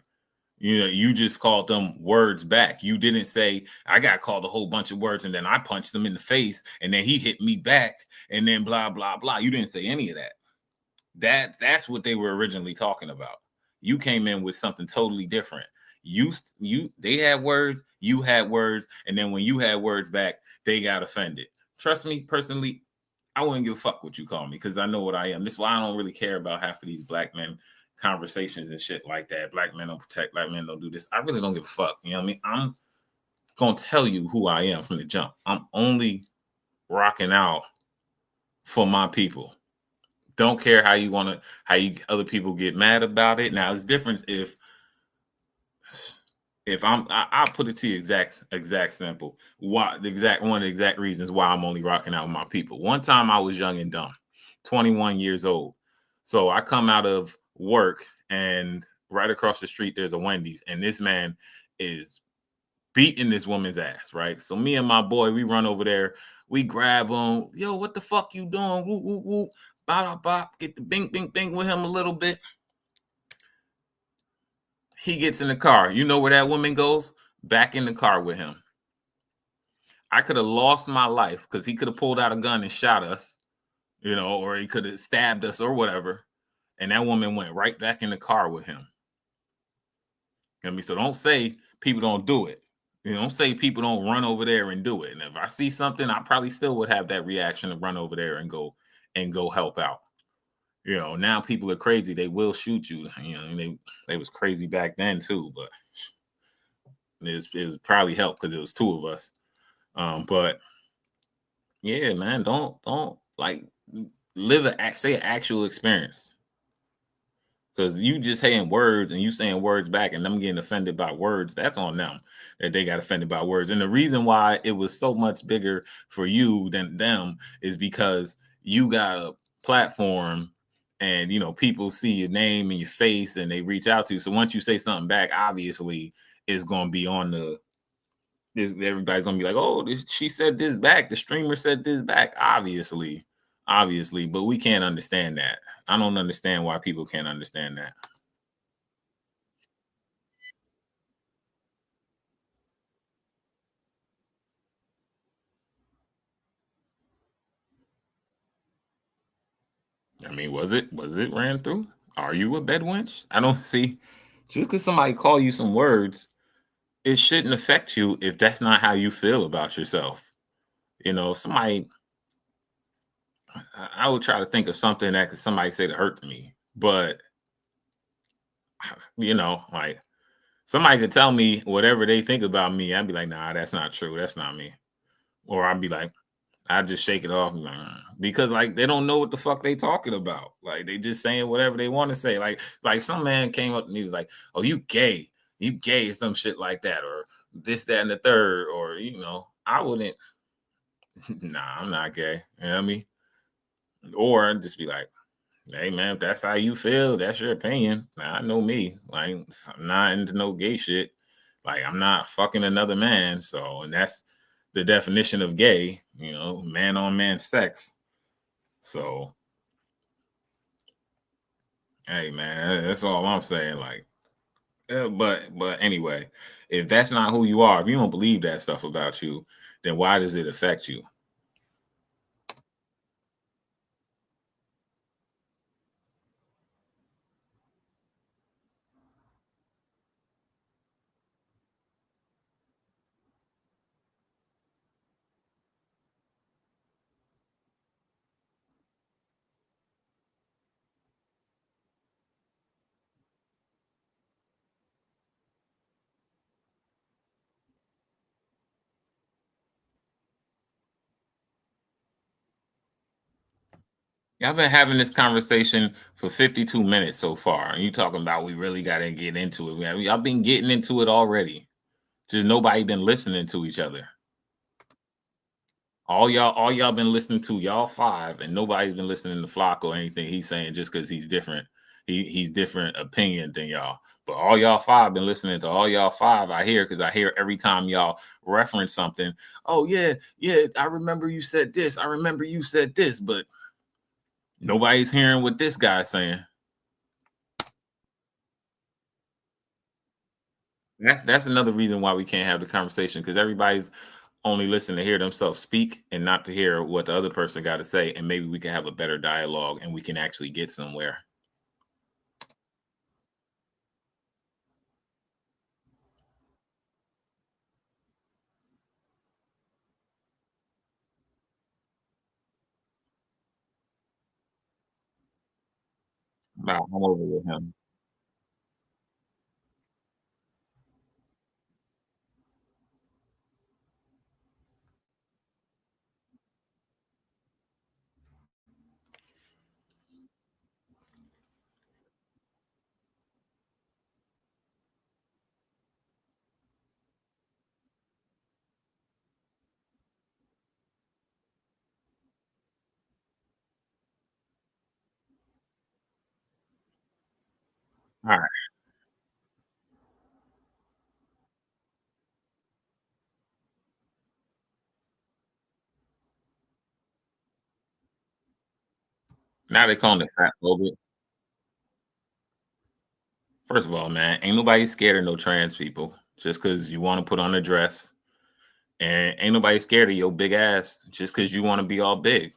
You just called them words back. You didn't say, I got called a whole bunch of words and then I punched him in the face and then he hit me back and then blah, blah, blah. You didn't say any of that. That's what they were originally talking about. You came in with something totally different. They had words, you had words, and then when you had words back, they got offended. Trust me, personally, I wouldn't give a fuck what you call me because I know what I am. This is why I don't really care about half of these black men conversations and shit like that. Black men don't protect, black men don't do this. I really don't give a fuck. You know what I mean? I'm gonna tell you who I am from the jump. I'm only rocking out for my people. Don't care how other people get mad about it. Now it's different if I'll put it to you exact simple. One of the exact reasons why I'm only rocking out with my people. One time I was young and dumb, 21 years old. So I come out of work and right across the street, there's a Wendy's and this man is beating this woman's ass, right? So me and my boy, we run over there, we grab him. Yo, what the fuck you doing? Woo, woo, woo. Bop, bop, get the bing, bing, bing with him a little bit. He gets in the car. You know where that woman goes? Back in the car with him. I could have lost my life because he could have pulled out a gun and shot us, or he could have stabbed us or whatever. And that woman went right back in the car with him. You know what I mean? So don't say people don't do it. Don't say people don't run over there and do it. And if I see something, I probably still would have that reaction to run over there and go help out. Now people are crazy. They will shoot you. They was crazy back then too, but it was probably helped because it was two of us. But yeah, man, don't like say an actual experience. Because you just saying words and you saying words back and them getting offended by words, that's on them that they got offended by words. And the reason why it was so much bigger for you than them is because you got a platform and, you know, people see your name and your face and they reach out to you. So once you say something back, obviously it's going to be on everybody's going to be like, oh, she said this back. The streamer said this back. Obviously, but we can't understand that. I don't understand why people can't understand that. I mean, was it ran through? Are you a bed wench? I don't see. Just because somebody call you some words, it shouldn't affect you if that's not how you feel about yourself. You know, I would try to think of something that could somebody say to hurt me, but you know, like somebody could tell me whatever they think about me. I'd be like, nah, that's not true. That's not me. Or I'd be like, I just shake it off because like they don't know what the fuck they talking about. Like they just saying whatever they want to say. Like some man came up to me was like, "Oh, you gay, some shit like that, or this, that, and the third, or you know, I wouldn't. Nah, I'm not gay. You know what I mean? Or just be like, hey man, if that's how you feel, that's your opinion. Now, I know me. Like I'm not into no gay shit. Like I'm not fucking another man. So, and that's the definition of gay, you know, man on man sex. So, hey man, that's all I'm saying. Like, but anyway, if that's not who you are, if you don't believe that stuff about you, then why does it affect you? Y'all been having this conversation for 52 minutes so far. And you talking about we really got to get into it. Y'all been getting into it already. Just nobody been listening to each other. All y'all been listening to y'all five, and nobody's been listening to Flock or anything he's saying just because he's different. He's different opinion than y'all. But all y'all five been listening to all y'all five. I hear because I hear every time y'all reference something. Oh yeah, I remember you said this. I remember you said this, but nobody's hearing what this guy's saying. That's another reason why we can't have the conversation, because everybody's only listening to hear themselves speak and not to hear what the other person got to say. And maybe we can have a better dialogue and we can actually get somewhere. Nah, I'm over with him. All right. Now they calling it fat phobic. First of all, man, ain't nobody scared of no trans people just because you want to put on a dress. And ain't nobody scared of your big ass just because you want to be all big.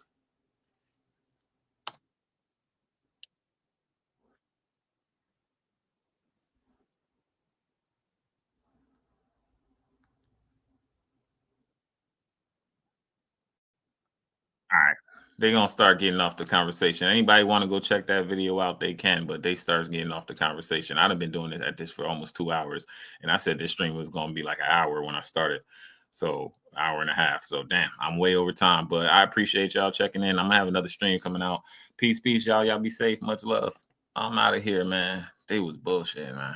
All right. They're gonna start getting off the conversation. Anybody want to go check that video out, they can, but they start getting off the conversation. I've been doing this for almost 2 hours, and I said this stream was gonna be like an hour when I started. So hour and a half. So damn, I'm way over time. But I appreciate y'all checking in. I'm gonna have another stream coming out. Peace, y'all. Y'all be safe. Much love. I'm out of here, man. They was bullshit, man.